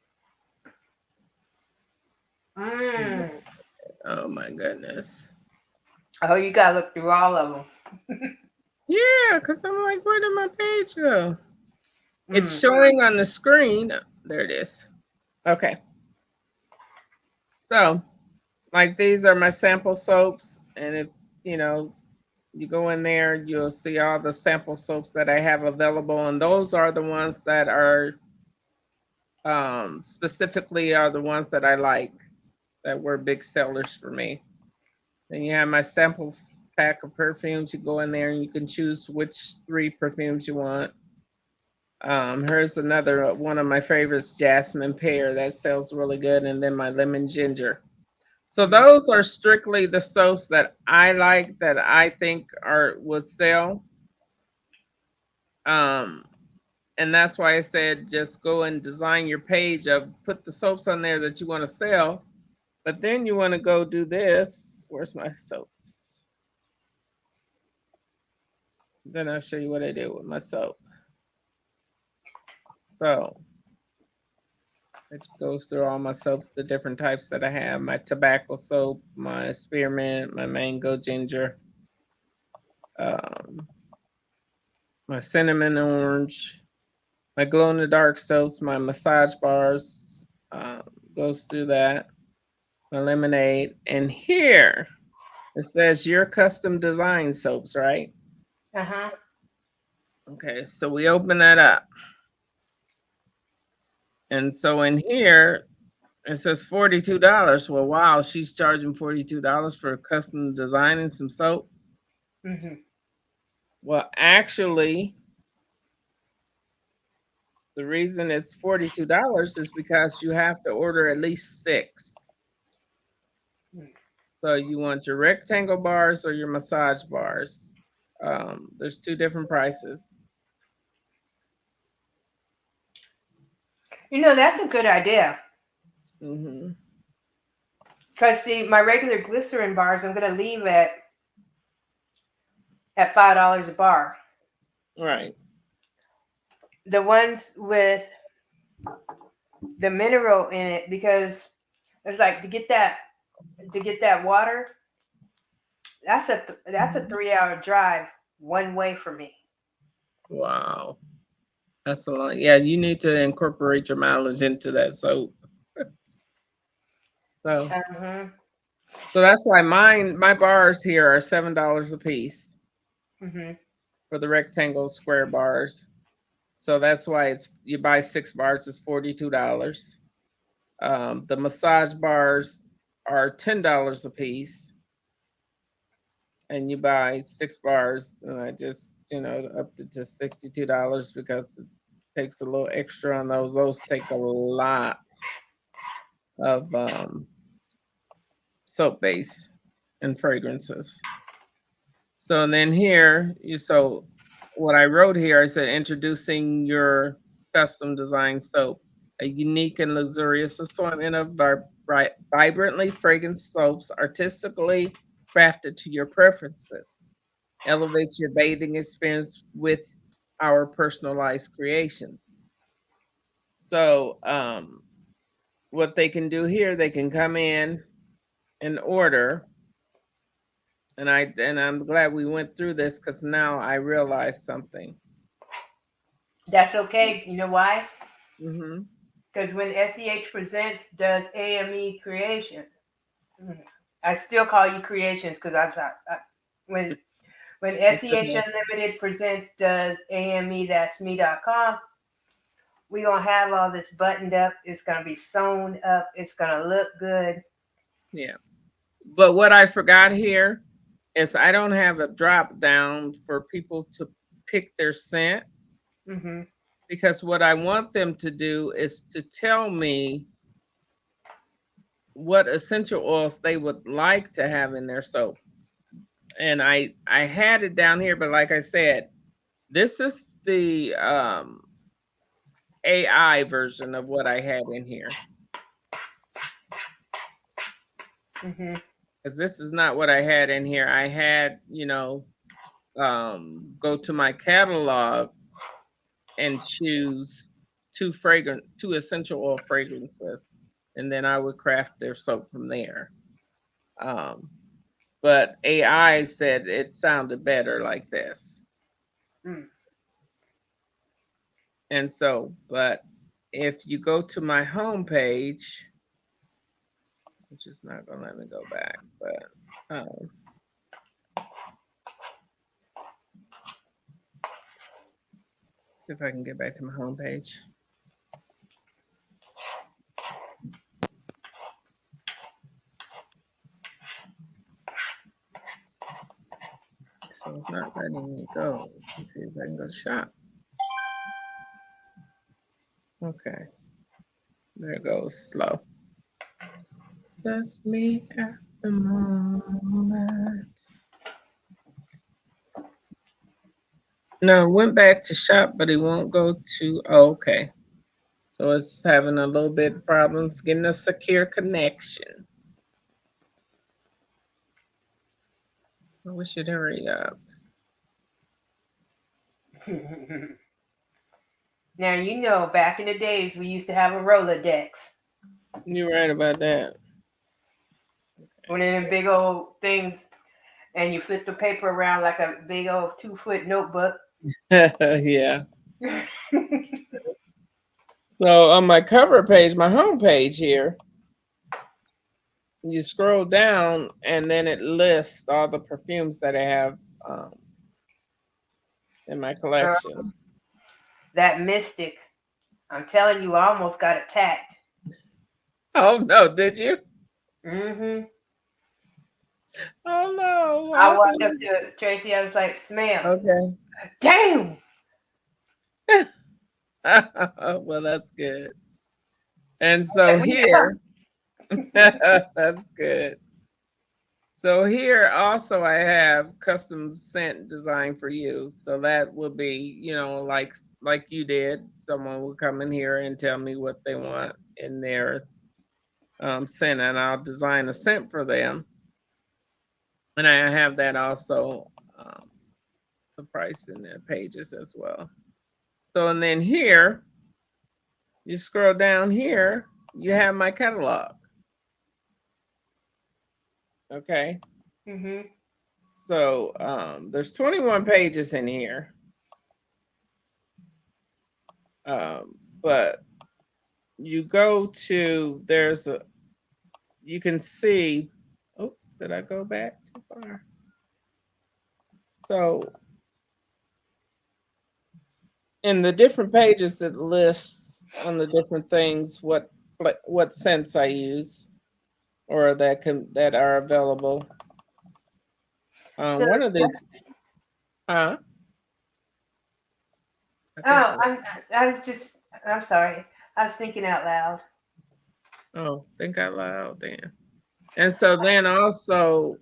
Mm. Oh my goodness. Oh, you gotta look through all of them. Yeah, because I'm like, where did my page go? It's Mm. showing on the screen. There it is. Okay. So, like, these are my sample soaps. And if, you know, you go in there, you'll see all the sample soaps that I have available. And those are the ones that are specifically are the ones that I like, that were big sellers for me. Then you have my samples pack of perfumes. You go in there and you can choose which 3 perfumes you want. Here's another one of my favorites, Jasmine Pear, that sells really good, and then my lemon ginger. So Mm. those are strictly the soaps that I like, that I think are would sell. Um, and that's why I said just go and design your page of put the soaps on there that you want to sell. But then you want to go do this. Where's my soaps? Then I'll show you what I did with my soap. So it goes through all my soaps, the different types that I have: my tobacco soap, my spearmint, my mango ginger, um, my cinnamon orange, my glow in the dark soaps, my massage bars, goes through that, my lemonade. And here it says your custom design soaps, right? Uh-huh. Okay, so we open that up. And so in here, it says $42. Well, wow, she's charging $42 for custom designing some soap. Mm-hmm. Well, actually, the reason it's $42 is because you have to order at least 6. So you want your rectangle bars or your massage bars. There's 2 different prices. You know, that's a good idea. Hmm. Because see, my regular glycerin bars, I'm gonna leave at $5 a bar. Right. The ones with the mineral in it, because it's like to get that water. That's a 3-hour drive one way for me. Wow. That's a lot. Yeah, you need to incorporate your mileage into that soap. So Uh-huh. so that's why my bars here are $7 a piece Mm-hmm. for the rectangle square bars. So that's why it's you buy 6 bars, it's $42. The massage bars are $10 a piece, and you buy 6 bars, and I just up to just $62 because it takes a little extra on those. Those take a lot of soap base and fragrances. So and then here what I wrote here, I said introducing your custom design soap, a unique and luxurious assortment of vibrantly fragrant soaps artistically crafted to your preferences. Elevates your bathing experience with our personalized creations. So what they can do here, they can come in and order. And I'm glad we went through this because now I realize something. That's okay. You know why? Mm-hmm. Because when SEH Presents does AME Creation, I still call you Creations because when when It's SEH okay. Unlimited Presents does AME, that's me.com, we gonna have all this buttoned up. It's gonna be sewn up. It's gonna look good. Yeah. But what I forgot here is I don't have a drop down for people to pick their scent, Mm-hmm. because what I want them to do is to tell me what essential oils they would like to have in their soap. And I had it down here, but like I said, this is the AI version of what I had in here. Mm-hmm. Because this is not what I had in here. I had, go to my catalog and choose two essential oil fragrances, and then I would craft their soap from there. Um, but AI said it sounded better like this. Mm. And so, but if you go to my home page, which is not gonna let me go back, but see if I can get back to my home page. So it's not letting me go. Let's see if I can go shop. Okay. There it goes slow. Just me at the moment. No, went back to shop, but it won't go to, oh, okay. So it's having a little bit of problems getting a secure connection. I wish you'd hurry up. Now, you know, back in the days, we used to have a Rolodex. You're right about that. One of them big old things, and you flip the paper around like a big old 2-foot notebook. Yeah. So on my cover page, my home page here, you scroll down and then it lists all the perfumes that I have in my collection. That Mystic, I'm telling you, I almost got attacked. Oh no, did you? Mm-hmm. Oh no. I walked up to Tracy, I was like, smell. Okay. Damn! Well, that's good. And so here, that's good. So here also I have custom scent design for you. So that will be, you know, like you did. Someone will come in here and tell me what they want in their scent, and I'll design a scent for them. And I have that also, the price in the pages as well. So and then here, you scroll down here, you have my catalog. Okay. Mm-hmm. So there's 21 pages in here. But you go to, you can see, oops, did I go back too far? So in the different pages, it lists on the different things what scents I use or that are available. So, One of these, huh? oh, I'm sorry. I was thinking out loud. Oh, think out loud then. And so then also,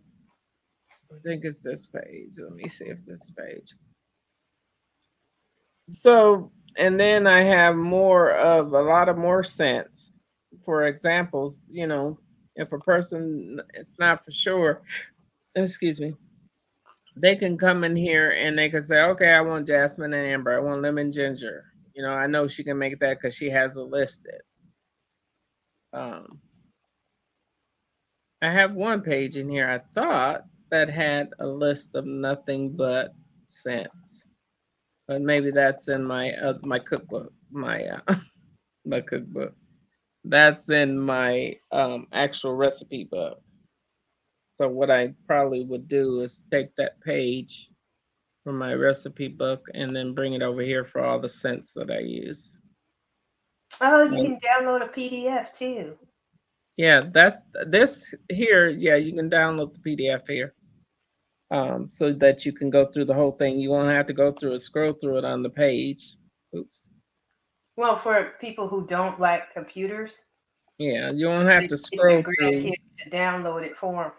I think it's this page. Let me see if this page. So, and then I have a lot of more scents. For examples, you know, if a person it's not for sure, excuse me, they can come in here and they can say, okay, I want jasmine and amber, I want lemon ginger. You know, I know she can make that because she has it listed. I have one page in here I thought that had a list of nothing but scents, but maybe that's in my cookbook, my cookbook. That's in my actual recipe book. So what I probably would do is take that page from my recipe book and then bring it over here for all the scents that I use. Oh, you can download a PDF too. Yeah, that's this here. Yeah, you can download the PDF here, so that you can go through the whole thing. You won't have to go through it, scroll through it on the page. Oops. Well, for people who don't like computers, Yeah, you won't have to get their scroll through. grandkids to download it for them.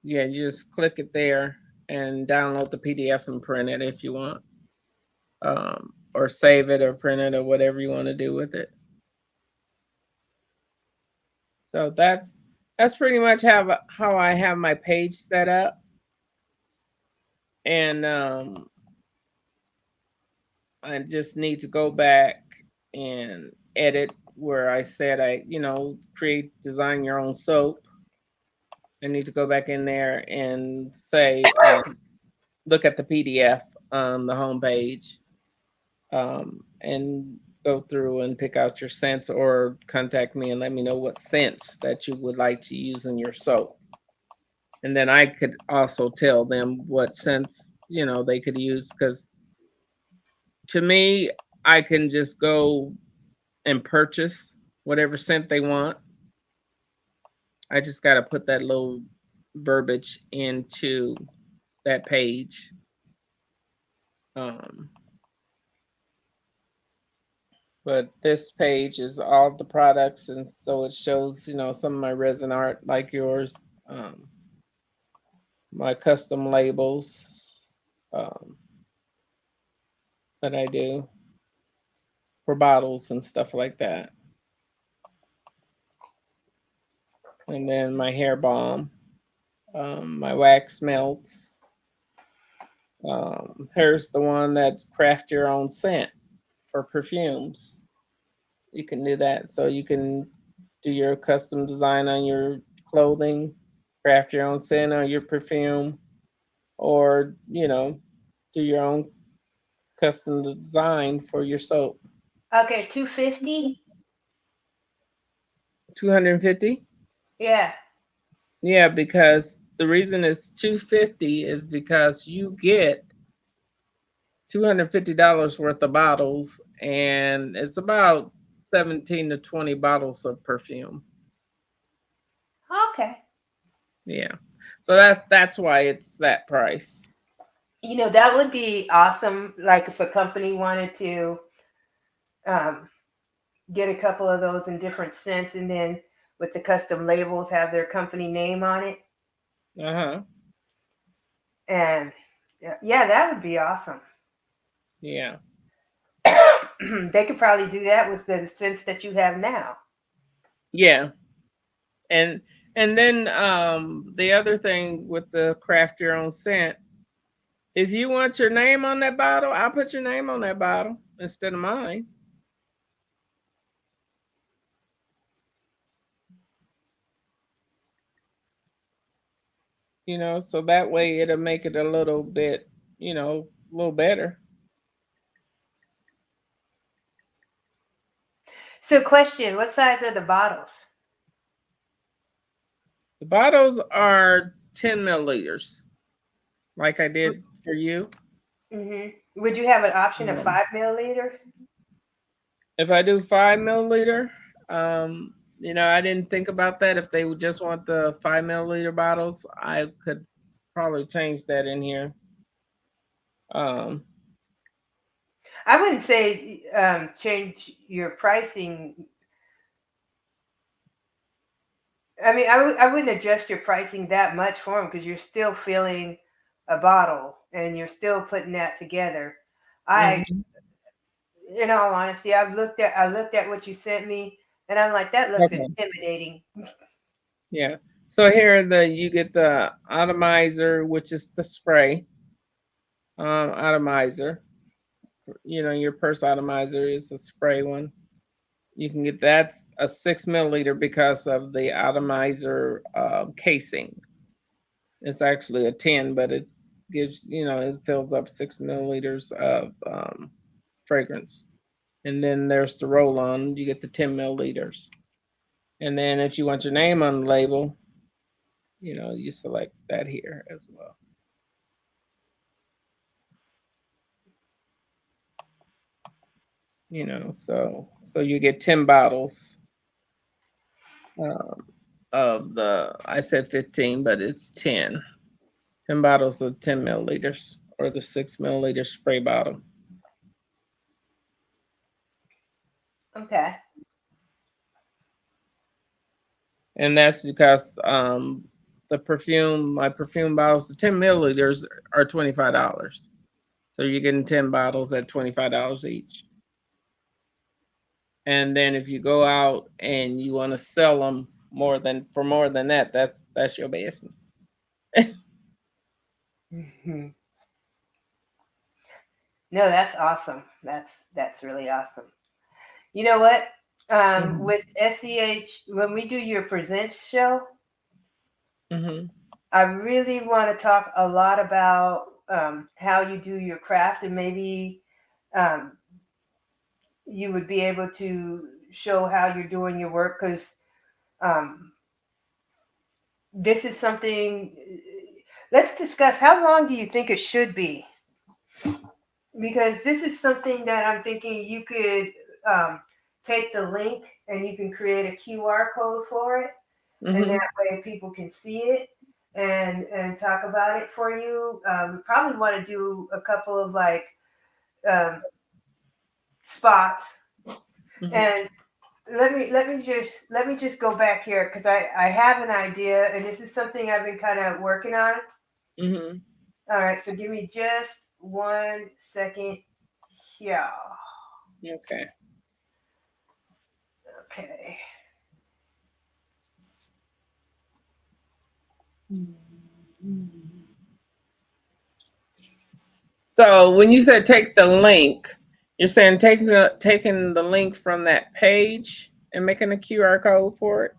Yeah, you just click it there and download the PDF and print it if you want, or save it or print it or whatever you want to do with it. So that's pretty much how I have my page set up. And I just need to go back and edit where I said I, you know, design your own soap I need to go back in there and say, look at the PDF on the homepage, and go through and pick out your scents, or contact me and let me know what scents that you would like to use in your soap. And then I could also tell them what scents, they could use. Because to me, I can just go and purchase whatever scent they want. I just got to put that little verbiage into that page. Um, but this page is all the products, and so it shows, some of my resin art like yours, my custom labels, that I do for bottles and stuff like that. And then my hair balm, my wax melts. Here's the one that's craft your own scent for perfumes. You can do that. So you can do your custom design on your clothing, craft your own scent on your perfume, or, do your own custom design for your soap. Okay, 250. 250? Yeah. Yeah, because the reason it's 250 is because you get $250 worth of bottles, and it's about 17 to 20 bottles of perfume. Okay. Yeah. So that's why it's that price. That would be awesome. Like if a company wanted to um, get a couple of those in different scents, and then with the custom labels, have their company name on it. Uh-huh. And yeah, that would be awesome. Yeah. They could probably do that with the scents that you have now. Yeah. And then the other thing with the craft your own scent, if you want your name on that bottle, I'll put your name on that bottle instead of mine. So that way it'll make it a little bit, a little better. So, question: what size are the bottles? The bottles are 10 milliliters, like I did for you. Mm-hmm. Would you have an option of 5 milliliter? If I do 5 milliliter, I didn't think about that. If they would just want the 5 milliliter bottles, I could probably change that in here. I wouldn't say change your pricing. I mean, I wouldn't adjust your pricing that much for them, because you're still filling a bottle and you're still putting that together. Mhm. In all honesty, I looked at what you sent me, and I'm like, that looks Okay. intimidating. Yeah. So here you get the atomizer, which is the spray. Atomizer. Your purse atomizer is a spray one. You can get that's a 6 milliliter because of the atomizer casing. It's actually a 10, but it gives, it fills up 6 milliliters of fragrance. And then there's the roll on, you get the 10 milliliters. And then if you want your name on the label, you select that here as well. So you get 10 bottles of I said 15, but it's 10. 10 bottles of 10 milliliters, or the 6 milliliter spray bottle. Okay. And that's because my perfume bottles, the 10 milliliters are $25. So you're getting 10 bottles at $25 each. And then if you go out and you want to sell them more than that, that's your business. Mm-hmm. No, that's awesome. That's really awesome. You know what? Mhm. With SEH, when we do your presents show, Mm-hmm. I really want to talk a lot about how you do your craft, and maybe um, you would be able to show how you're doing your work, because um, this is something. Let's discuss, how long do you think it should be? Because this is something that I'm thinking you could take the link and you can create a QR code for it, and Mm-hmm. that way people can see it and talk about it for you. We probably want to do a couple of like um, spots. Mm-hmm. And let me just go back here, because I have an idea, and this is something I've been kind of working on. Mm-hmm. All right, so give me just 1 second here. Okay. Okay. So when you said take the link, you're saying taking the link from that page and making a QR code for it?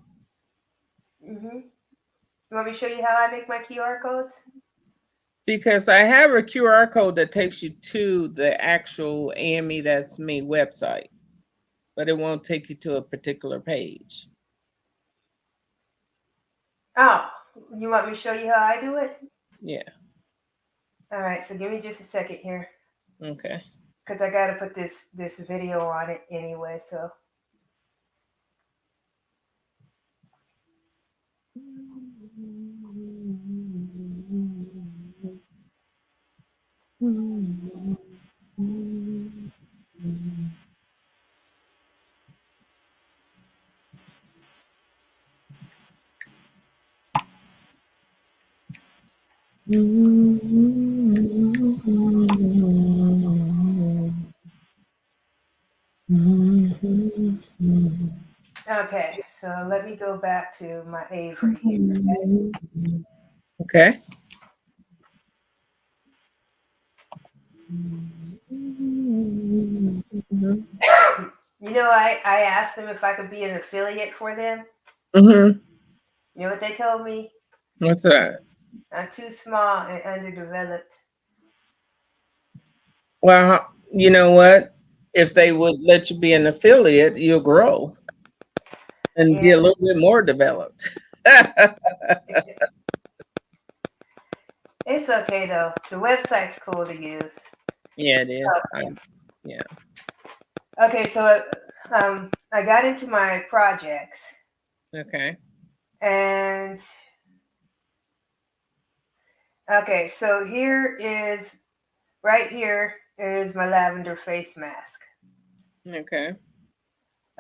Mm-hmm. You want me to show you how I make my QR codes? Because I have a QR code that takes you to the actual AME That's Me website, but it won't take you to a particular page. Oh, you want me to show you how I do it? Yeah. All right, so give me just a second here, Okay. because I got to put this video on it anyway. So okay, so let me go back to my Avery here. Okay. You know, I asked them if I could be an affiliate for them. Mm-hmm. You know what they told me? What's that? I'm too small and underdeveloped. Well, you know what? If they would let you be an affiliate, you'll grow and be Yeah, a little bit more developed. it's okay though. The website's cool to use. Yeah, it is. Yeah. Okay, so I got into my projects, Okay. and okay, so right here is my lavender face mask. Okay.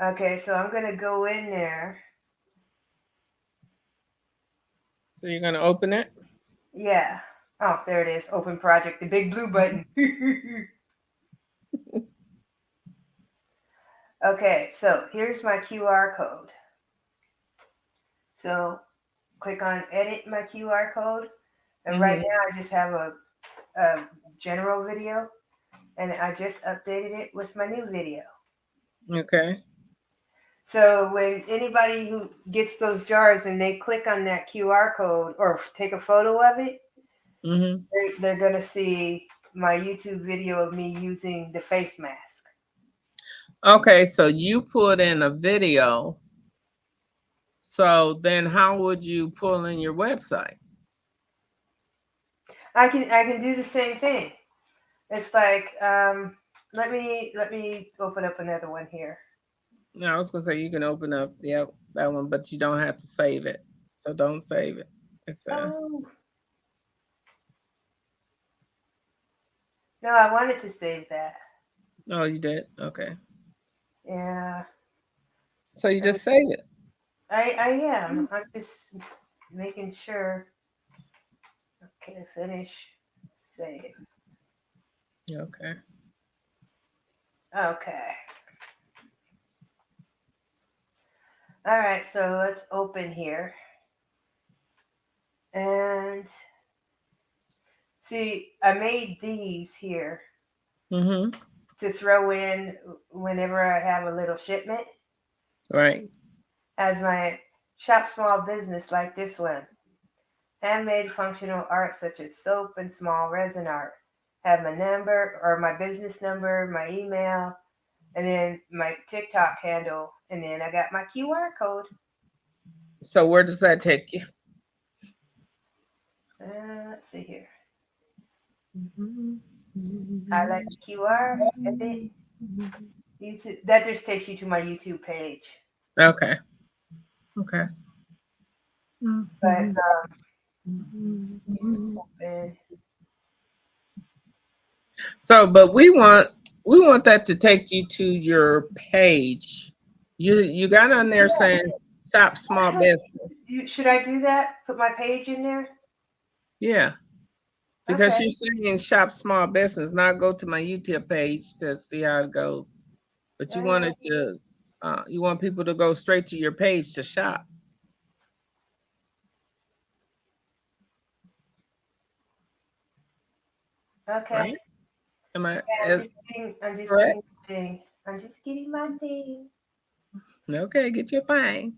Okay, so I'm gonna go in there. So you're gonna open it? Yeah. Oh, there it is. Open project, the big blue button. Okay, so here's my QR code. So click on edit my QR code. And right Mm-hmm. now I just have a general video, and I just updated it with my new video. Okay. So when anybody who gets those jars and they click on that QR code or take a photo of it, Mm-hmm. they're going to see my YouTube video of me using the face mask. Okay, so you put in a video. So then how would you pull in your website? I can do the same thing. It's like let me open up another one here. No, I was gonna say you can open up, yeah, that one, but you don't have to save it. So don't save it. It's Oh no, I wanted to save that. oh, you did? Okay. Yeah, So you just save it. I am. I'm just making sure. Okay, finish, save. Okay. Okay. All right, so let's open here. And see, I made these here Mm-hmm. to throw in whenever I have a little shipment Right. as my shop small business like this one. handmade functional art such as soap and small resin art. Have my number or my business number, my email, and then my TikTok handle, and then I got my QR code. So where does that take you? Let's see here. Highlight the QR, edit, YouTube. That just takes you to my YouTube page. Okay. Okay. But open. So, but we want that to take you to your page. You got on there saying shop small business. Should I do that? Put my page in there? Yeah. Because Okay. you're saying shop small business, not go to my YouTube page to see how it goes. But you wanted to you want people to go straight to your page to shop. Okay. Right? Am I Yeah, I'm just correct? getting my thing. I'm just getting my thing. Okay, get your thing.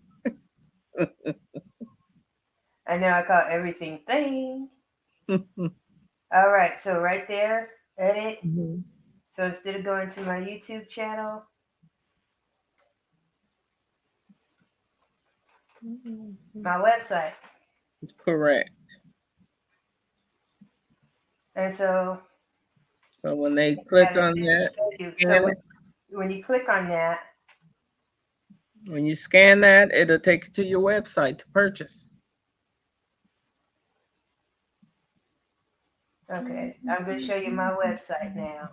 I know I call everything thing. All right, so right there, edit. Mhm. So instead of going to my YouTube channel, my website. Correct. And so So when they click on that, so scan it. when you click on that, When you scan that, it'll take you to your website to purchase. okay, I'm going to show you my website now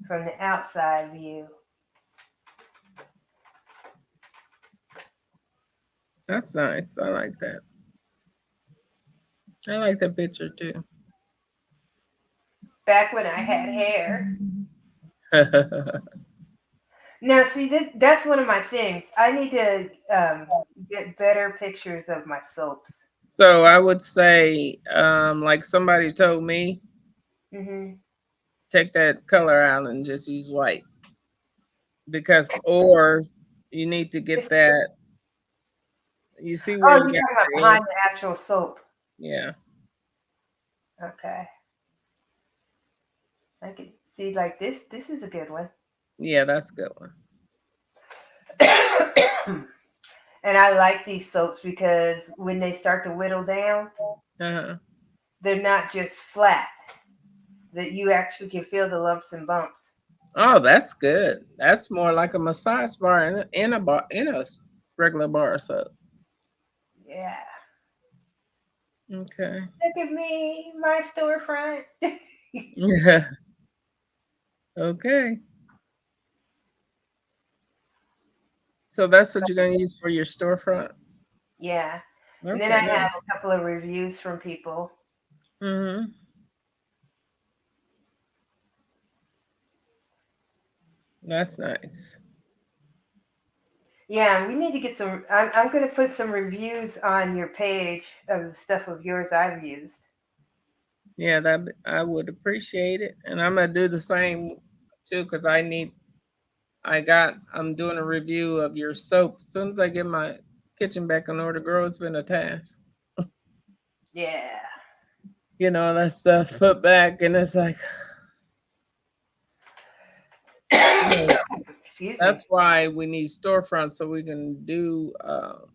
from the outside view. That's nice. I like that. I like the picture too. Back when I had hair. Now, see, that's one of my things. I need to get better pictures of my soaps. So I would say, like somebody told me, Mm-hmm. take that color out and just use white. Because or you need to get that. You see where Oh, you you're got talking about the behind ink? the actual soap. Yeah. Okay. I can see like this. This is a good one. Yeah, that's a good one. And I like these soaps because when they start to whittle down, Uh-huh. they're not just flat. That you actually can feel the lumps and bumps. Oh, that's good. That's more like a massage bar in a bar in a regular bar soap. Yeah. Okay. Look at me, my storefront. Yeah. Okay. So that's what you're gonna use for your storefront. Yeah. And then I Okay. have Nice. a couple of reviews from people. Mm-hmm. That's nice. Yeah, we need to get some. I'm going to put some reviews on your page of the stuff of yours I've used. Yeah, that I would appreciate it, and I'm gonna do the same too because I'm doing a review of your soap. As soon as I get my kitchen back in order, girl, it's been a task. Yeah. You know, that stuff put back, and it's like, you know, Excuse me. that's why we need storefronts so we can do our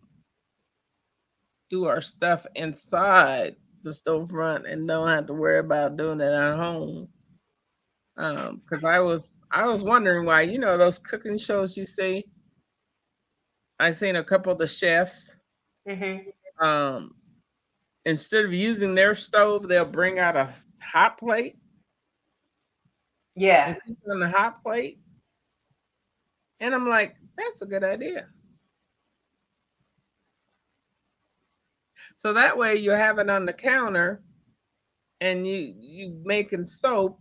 stuff inside the storefront and don't have to worry about doing it at home. Because I was wondering why, those cooking shows you see. I seen a couple of the chefs. Mm-hmm. Um, Instead of using their stove, they'll bring out a hot plate Yeah. and cook on the hot plate. And I'm like, that's a good idea. So that way you have it on the counter and you making soap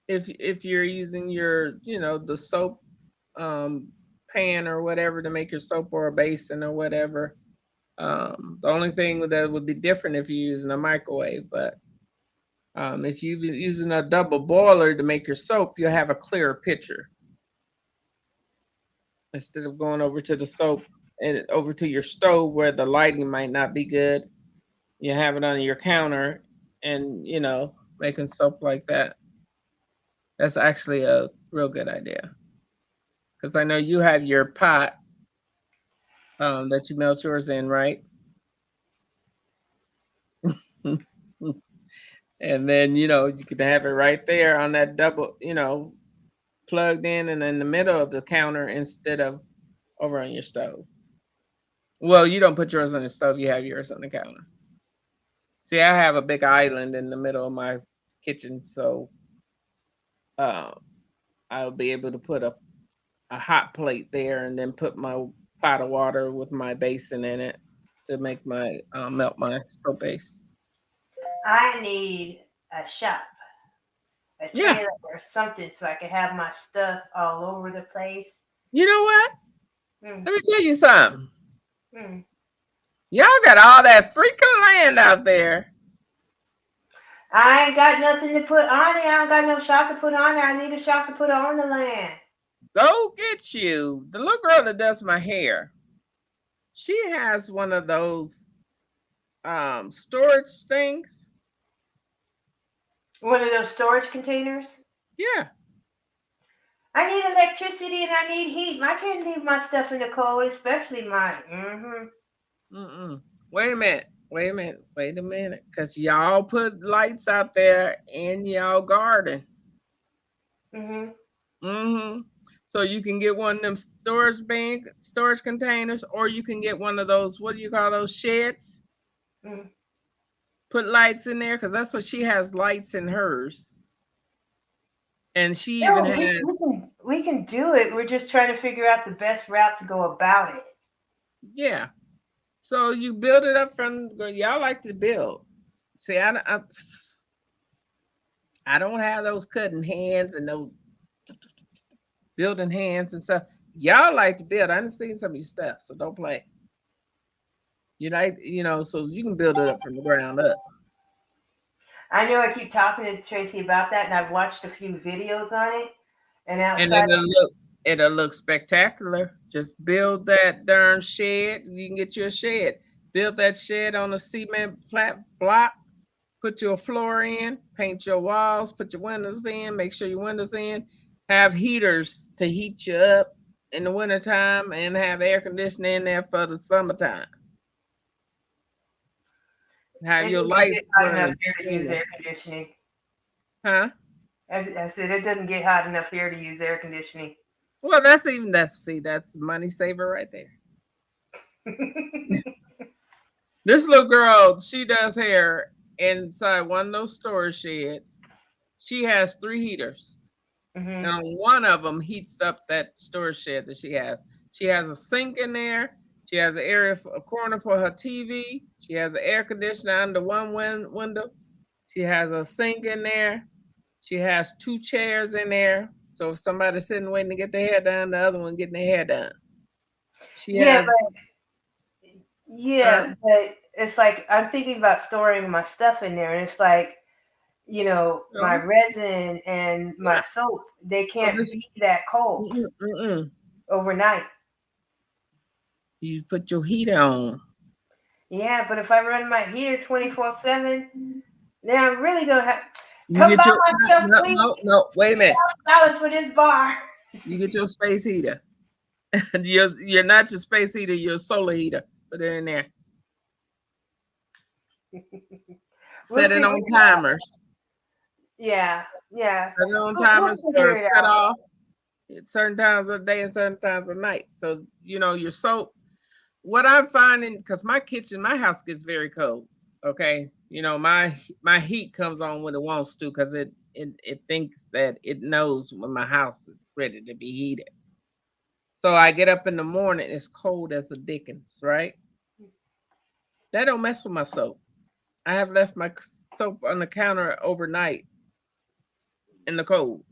if you're using your, the soap um pan or whatever to make your soap or a basin or whatever. The only thing that would be different if you're using a microwave, but if you're using a double boiler to make your soap, you'll have a clearer picture instead of going over to the soap it over to your stove where the lighting might not be good. You have it on your counter, and making soap like that. That's actually a real good idea because I know you have your pot that you melt yours in, right? And then you can have it right there on that double, plugged in and in the middle of the counter instead of over on your stove. Well, you don't put yours on the stove, you have yours on the counter. See, I have a big island in the middle of my kitchen, so uh, I'll be able to put a hot plate there and then put my pot of water with my basin in it to make my melt my soap base. I need a shop, a Yeah. trailer or something so I can have my stuff all over the place. You know what? Mm, Let me tell you something. mm. Y'all got all that freaking land out there. I ain't got nothing to put on it. I don't got no shop to put on it. I need a shop to put on the land. Go get you the little girl that does my hair. She has one of those storage things. One of those storage containers. Yeah. I need electricity and I need heat. I can't leave my stuff in the cold, especially mine. Wait a minute. Wait a minute. Wait a minute. Because y'all put lights out there in y'all garden. So you can get one of them storage containers, or you can get one of those, what do you call those, sheds? Put lights in there, because that's what she has, lights in hers. And she even has. We can do it. We're just trying to figure out the best route to go about it. Yeah. So you build it up from, y'all like to build. See, I don't have those cutting hands and those building hands and stuff. Y'all like to build. I done seen some of your stuff, so don't play. You like, so you can build it up from the ground up. I know I keep talking to Tracy about that, and I've watched a few videos on it. And outside, it'll look spectacular. Just build that darn shed. You can get you a shed. Build that shed on a cement block. Put your floor in. Paint your walls. Put your windows in. Make sure your windows in. Have heaters to heat you up in the wintertime, and have air conditioning in there for the summertime. Have your lights burning. Here to use air conditioning. Huh? As I said, it doesn't get hot enough here to use air conditioning. Well, that's money saver right there. This little girl, she does hair inside one of those storage sheds. She has 3 heaters. And one of them heats up that storage shed that she has. She has a sink in there. She has a corner for her TV. She has an air conditioner under one window. She has a sink in there. She has 2 chairs in there. So if somebody's sitting waiting to get their hair done, the other one getting their hair done. But it's like I'm thinking about storing my stuff in there, and it's like, my resin and my soap, they can't be that cold overnight. You put your heater on. Yeah, but if I run my heater 24/7, then I'm really gonna have. No, wait a minute. $12 for this bar. You get your space heater. You're not your space heater, you're a solar heater. Put it in there. Set it on timers. Yeah. Set it on timers for cut off at certain times of the day and certain times of night. So, your soap. What I'm finding, because my house gets very cold. Okay. My heat comes on when it wants to, because it thinks that it knows when my house is ready to be heated. So I get up in the morning, it's cold as a dickens, right? That don't mess with my soap. I have left my soap on the counter overnight in the cold.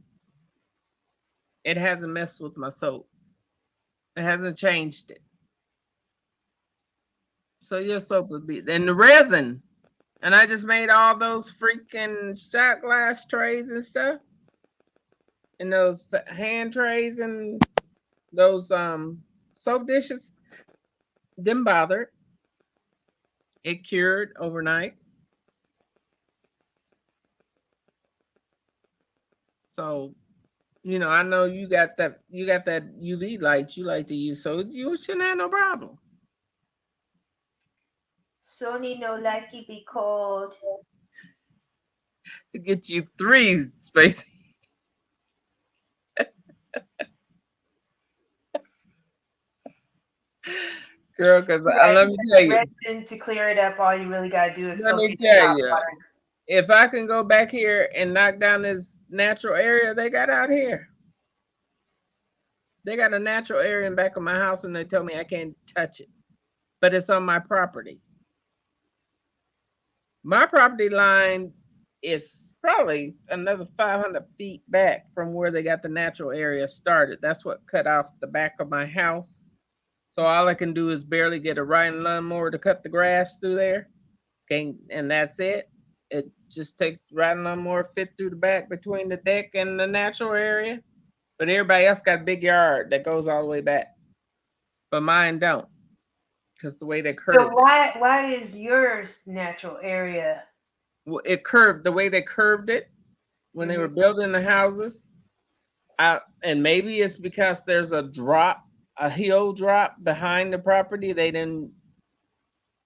It hasn't messed with my soap. It hasn't changed it. So your soap would be, and the resin. And I just made all those freaking shot glass trays and stuff. And those hand trays and those soap dishes. Didn't bother. It cured overnight. So, I know you got that UV light you like to use, so you shouldn't have no problem. Sony no likey be cold. To get you 3 space. Girl, because Yeah, let you me got tell the you, resin to clear it up. All you really gotta do is let soak me it in tell hot you, water. if I can go back here and knock down this natural area they got out here, they got a natural area in back of my house, and they tell me I can't touch it, but it's on my property. My property line is probably another 500 feet back from where they got the natural area started. That's what cut off the back of my house. So all I can do is barely get a riding lawnmower to cut the grass through there. Okay, and that's it. It just takes riding lawnmower fit through the back between the deck and the natural area. But everybody else got a big yard that goes all the way back. But mine don't, because the way they So curved it. why is yours natural area? It curved the way they curved it when they were Mhm. building the houses. And maybe it's because there's a hill drop behind the property. They didn't,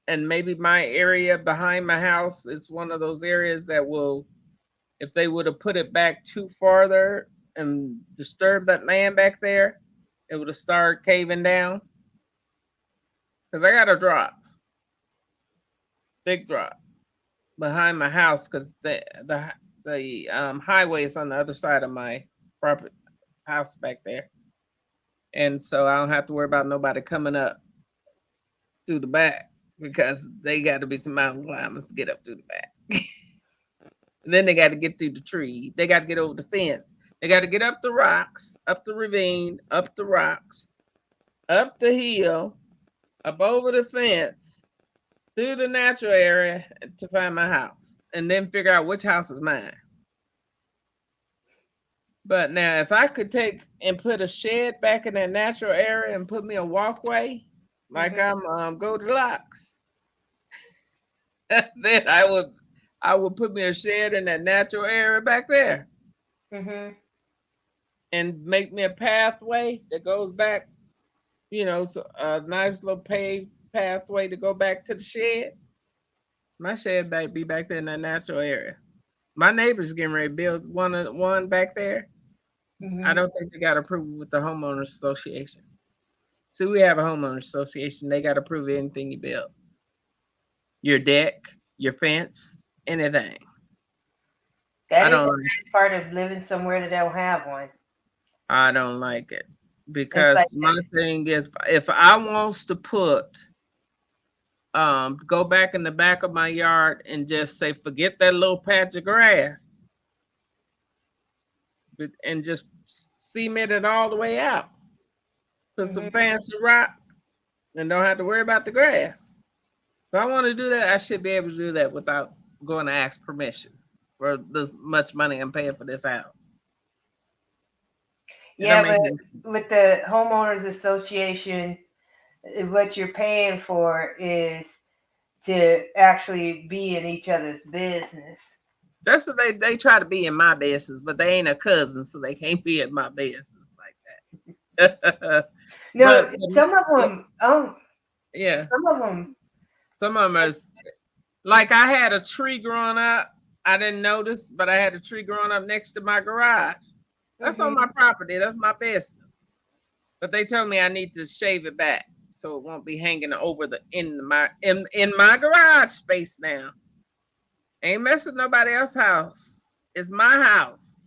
and maybe my area behind my house is one of those areas that will, if they would have put it back too farther and disturbed that land back there, it would have started caving down. Because I got a big drop behind my house, because the highway is on the other side of my property house back there, and so I don't have to worry about nobody coming up through the back, because they got to be some mountain climbers to get up through the back. And then they got to get through the tree. They got to get over the fence. They got to get up the rocks, up the ravine, up the rocks, up the hill, up over the fence, through the natural area to find my house, and then figure out which house is mine. But now, if I could take and put a shed back in that natural area and put me a walkway, like Mhm. I'm Goldilocks, then I would put me a shed in that natural area back there, Mhm. and make me a pathway that goes back, so a nice little paved pathway to go back to the shed. My shed be back there in that natural area. My neighbor's getting ready to build one back there. I Mhm. don't think they got approval with the homeowners association. So we have a homeowners association. They got to approve anything you build. Your deck, your fence, anything. I That is don't the like nice part of living somewhere that don't have one. I don't like it, It's like because my thing is, if I wants to go back in the back of my yard and just say forget that little patch of grass, and just cement it all the way out. Put some mhm. fancy rock and don't have to worry about the grass. If I want to do that, I should be able to do that without going to ask permission for this much money I'm paying for this house. It don't Yeah, make but any with the homeowners association, what you're paying for is to actually be in each other's business. That's what they try to be in my business, but they ain't a cousin, so they can't be in my business like that. No, but some of them. yeah, Some of them. some of them are like, I had a tree growing up. I didn't notice, but I had a tree growing up next to my garage. That's on my Mhm. property. That's my business. But they told me I need to shave it back so it won't be hanging over in my garage space now. Ain't messing nobody else's house. It's my house.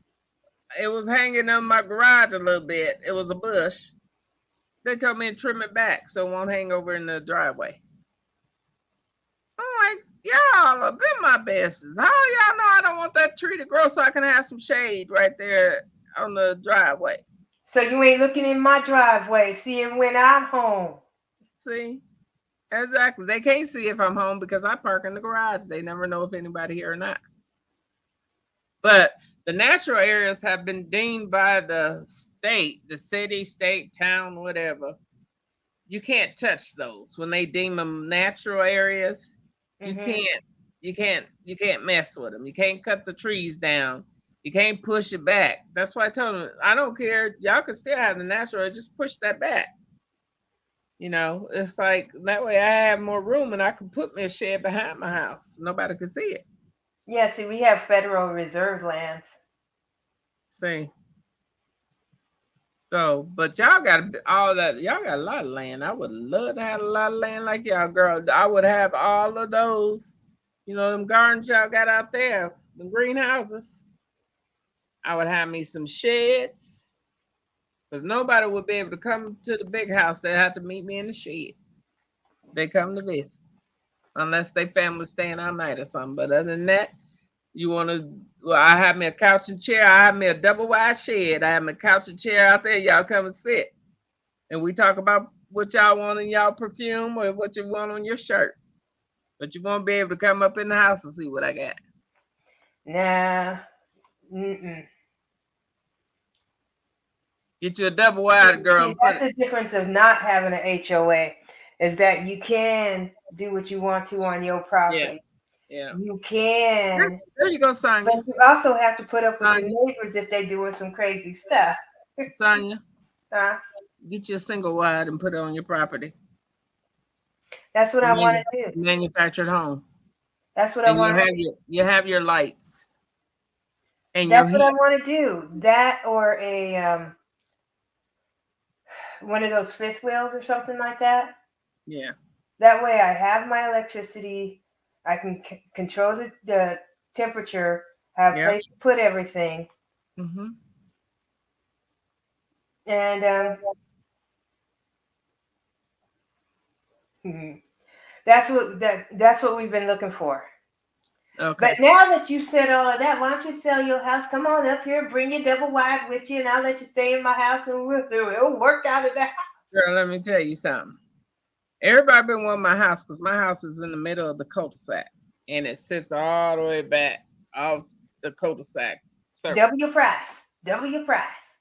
It was hanging on my garage a little bit. It was a bush. They told me to trim it back so it won't hang over in the driveway. I'm like, y'all have been my business. How y'all know I don't want that tree to grow so I can have some shade right there on the driveway? So you ain't looking in my driveway, seeing when I'm home. See? Exactly. They can't see if I'm home because I park in the garage. They never know if anybody here or not. But the natural areas have been deemed by the state, the city, state, town, whatever, you can't touch those when they deem them natural areas. You Mm-hmm. can't mess with them. You can't cut the trees down. You can't push it back. That's why I told them I don't care. Y'all can still have the natural. Just push that back. It's like that way I have more room and I can put me a shed behind my house. Nobody can see it. Yeah, see, we have Federal Reserve lands. See. So, but y'all got all that. Y'all got a lot of land. I would love to have a lot of land like y'all, girl. I would have all of those. Them gardens y'all got out there, the greenhouses. I would have me some sheds, because nobody would be able to come to the big house. They have to meet me in the shed. They come to visit, unless they family staying all night or something. But other than that, you want to? Well, I have me a couch and chair. I have me a double wide shed. I have my couch and chair out there. Y'all come and sit, and we talk about what y'all want in y'all perfume or what you want on your shirt. But you won't be able to come up in the house and see what I got. Nah. Mm-mm. Get you a double wide, girl. See, that's the difference of not having an HOA, is that you can do what you want to on your property. Yeah. You can, There you go, but Sonya. you also have to put up with Sonya. your neighbors if they doing some crazy stuff. Sonya, Huh? get you a single wide and put it on your property. That's what I want to do. Manufactured home. That's what I And want to do. you have your lights and your That's what I heat. want to do. That or a one of those fifth wheels or something like that. Yeah. That way I have my electricity. I can control the temperature, have a Yeah. place to put everything. Mm-hmm. And that's what we've been looking for. Okay. But now that you said all of that, why don't you sell your house? Come on up here, bring your double wide with you, and I'll let you stay in my house, and it'll work out of that. Girl, let me tell you something. Everybody been wanting my house because my house is in the middle of the cul-de-sac. And it sits all the way back off the cul-de-sac. Double your price. Double your price.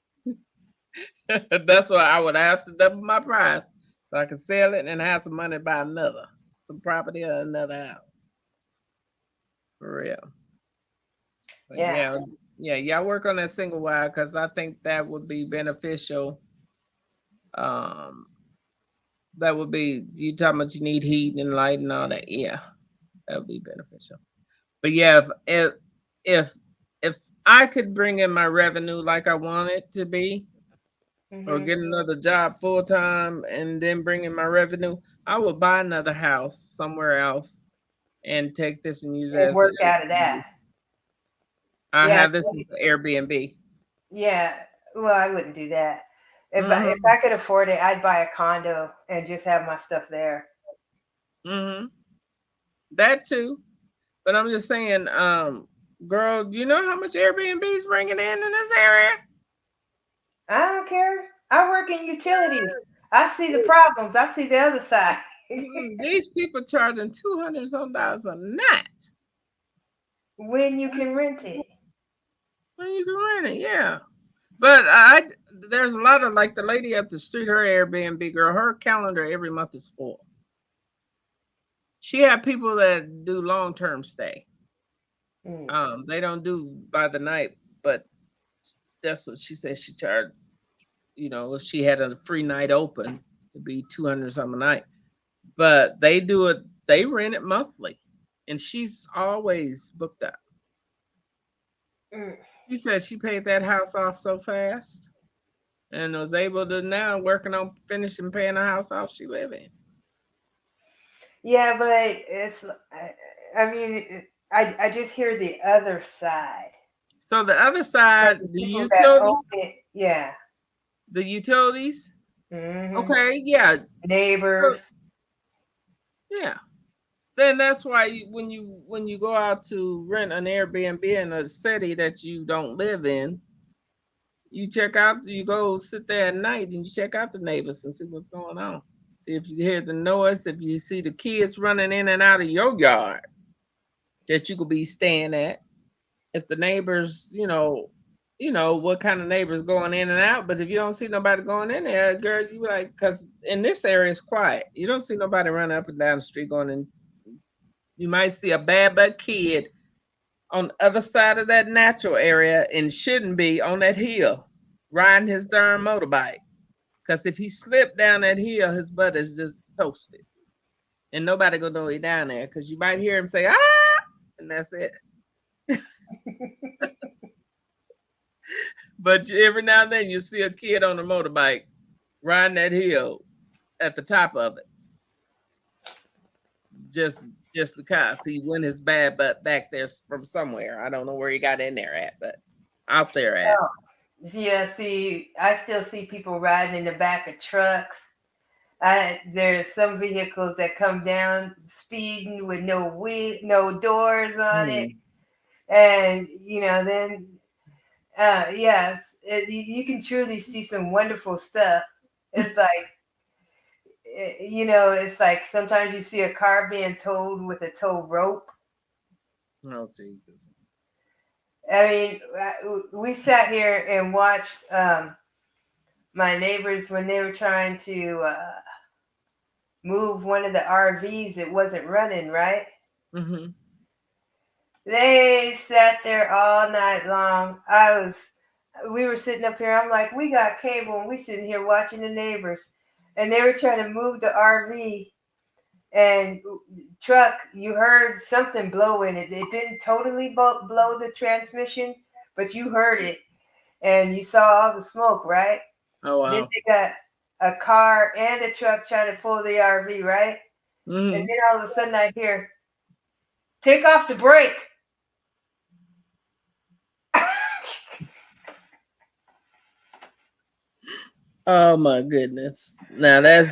That's why I would have to double my price so I can sell it and have some money to buy some property or another house. For real. But Yeah. y'all work on that single wide because I think that would be beneficial. Um, that would be you talking about you need heat and light and all that. Yeah, that would be beneficial. But yeah, if if I could bring in my revenue like I want it to be, or Mm-hmm. get another job full time and then bring in my revenue, I would buy another house somewhere else and take this and use it And as an work out of Airbnb. that. I Yeah. have this as an Airbnb. Yeah. Well, I wouldn't do that. If Mm-hmm. I could afford it, I'd buy a condo and just have my stuff there. Mm-hmm. That too. But I'm just saying, girl, do you know how much Airbnb's bringing in this area? I don't care. I work in utilities. I see the problems. I see the other side. These people charging $200 some dollars a night When you can rent it. when you can rent it. Yeah, but there's a lot of like the lady up the street, her Airbnb girl, her calendar every month is full. She had people that do long term stay. Mm. They don't do by the night, but that's what she said she charged. If she had a free night open, it'd be 200 some a night. But they do it. They rent it monthly, and she's always booked up. Mm. She said she paid that house off so fast, and was able to now working on finishing paying the house off she live in. Yeah, but I mean, I just hear the other side. So the other Like side, the the people that own utilities, it. Yeah. the utilities. Hmm. Okay, yeah, so, Neighbors. yeah. Then that's why when you go out to rent an Airbnb in a city that you don't live in, you go sit there at night and you check out the neighbors and see what's going on. See if you hear the noise, if you see the kids running in and out of your yard that you could be staying at. If the neighbors, you know, what kind of neighbors going in and out. But if you don't see nobody going in there, girl, you like, because in this area it's quiet. You don't see nobody running up and down the street going in. You might see a bad butt kid on the other side of that natural area and shouldn't be on that hill riding his darn motorbike. Because if he slipped down that hill, his butt is just toasted. And nobody gonna know he down there because you might hear him say, ah, and that's it. But every now and then you see a kid on a motorbike riding that hill at the top of it. Just because he went his bad butt back there from somewhere. I don't know where he got in there at, but out there at. Oh, yeah, see, I still see people riding in the back of trucks. There's some vehicles that come down speeding with no doors on it, and then yes, you can truly see some wonderful stuff. It's like it's like sometimes you see a car being towed with a tow rope. Oh Jesus! I mean, we sat here and watched my neighbors when they were trying to move one of the RVs. It wasn't running right. Mm-hmm. They sat there all night long. We were sitting up here. I'm like, we got cable, and we sitting here watching the neighbors, and they were trying to move the RV and truck. You heard something blow in it. It didn't totally blow the transmission, but you heard it, and you saw all the smoke, right? Oh wow! Then they got a car and a truck trying to pull the RV, right? Mm-hmm. And then all of a sudden I hear, take off the brake. Oh my goodness! Now that's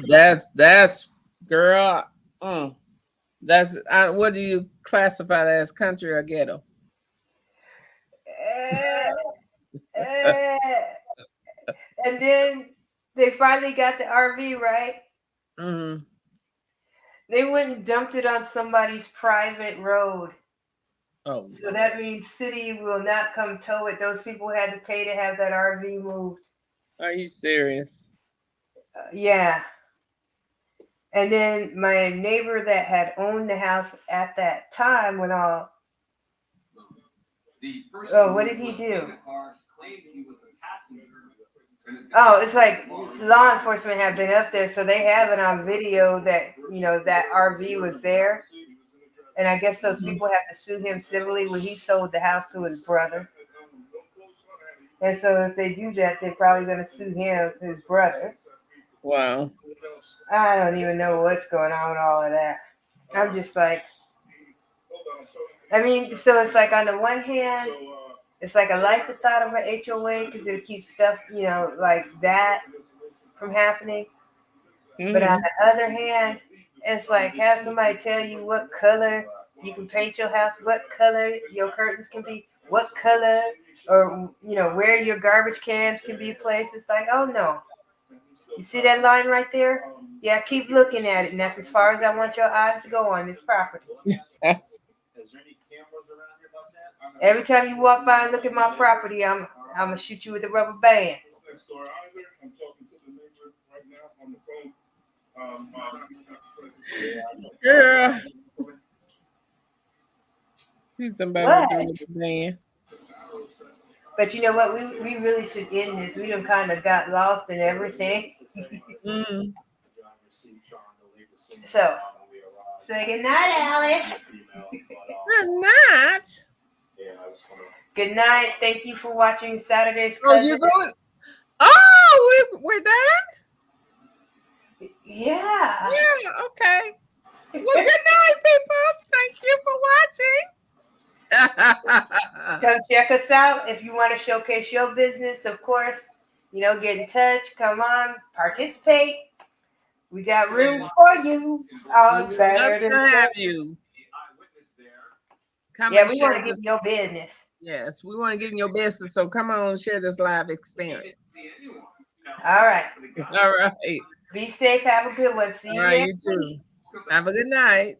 girl. That's what do you classify that as, country or ghetto? And then they finally got the RV, right? Mm-hmm. They went and dumped it on somebody's private road. Oh, So that means city will not come tow it. Those people had to pay to have that RV moved. are you serious? Yeah. And then my neighbor that had owned the house at that time when all... Oh, what did he do? Oh, it's like law enforcement have been up there, so they have it on video that, that RV was there. And I guess those people have to sue him civilly when he sold the house to his brother. And so if they do that, they're probably going to sue him, his brother. Wow. I don't even know what's going on with all of that. I'm just like, I mean, so it's like on the one hand, it's like I like the thought of an HOA because it keeps stuff, like that from happening. Mm-hmm. But on the other hand, it's like have somebody tell you what color you can paint your house, what color your curtains can be, what color, or where your garbage cans can be placed. It's like, oh no. You see that line right there? Yeah, keep looking at it, and that's as far as I want your eyes to go on this property. Every time you walk by and look at my property, I'm gonna shoot you with a rubber band. Girl. See somebody with a rubber band. But you know what? We really should end this. We done kind of got lost in everything. Mm. So, say good night, Alice. Good night. Good night. Thank you for watching Saturday's Cousin. Oh, you're going? Oh, we're done? Yeah. Yeah, okay. Well, good night, people. Thank you for watching. Come check us out if you want to showcase your business, of course. Get in touch. Come on, participate. We got room for you on Saturday. Love to have you. Come we want to get in your business. Yes, we want to get in your business. So come on and share this live experience. All right. All right. Be safe. Have a good one. See you next week. You too. Have a good night.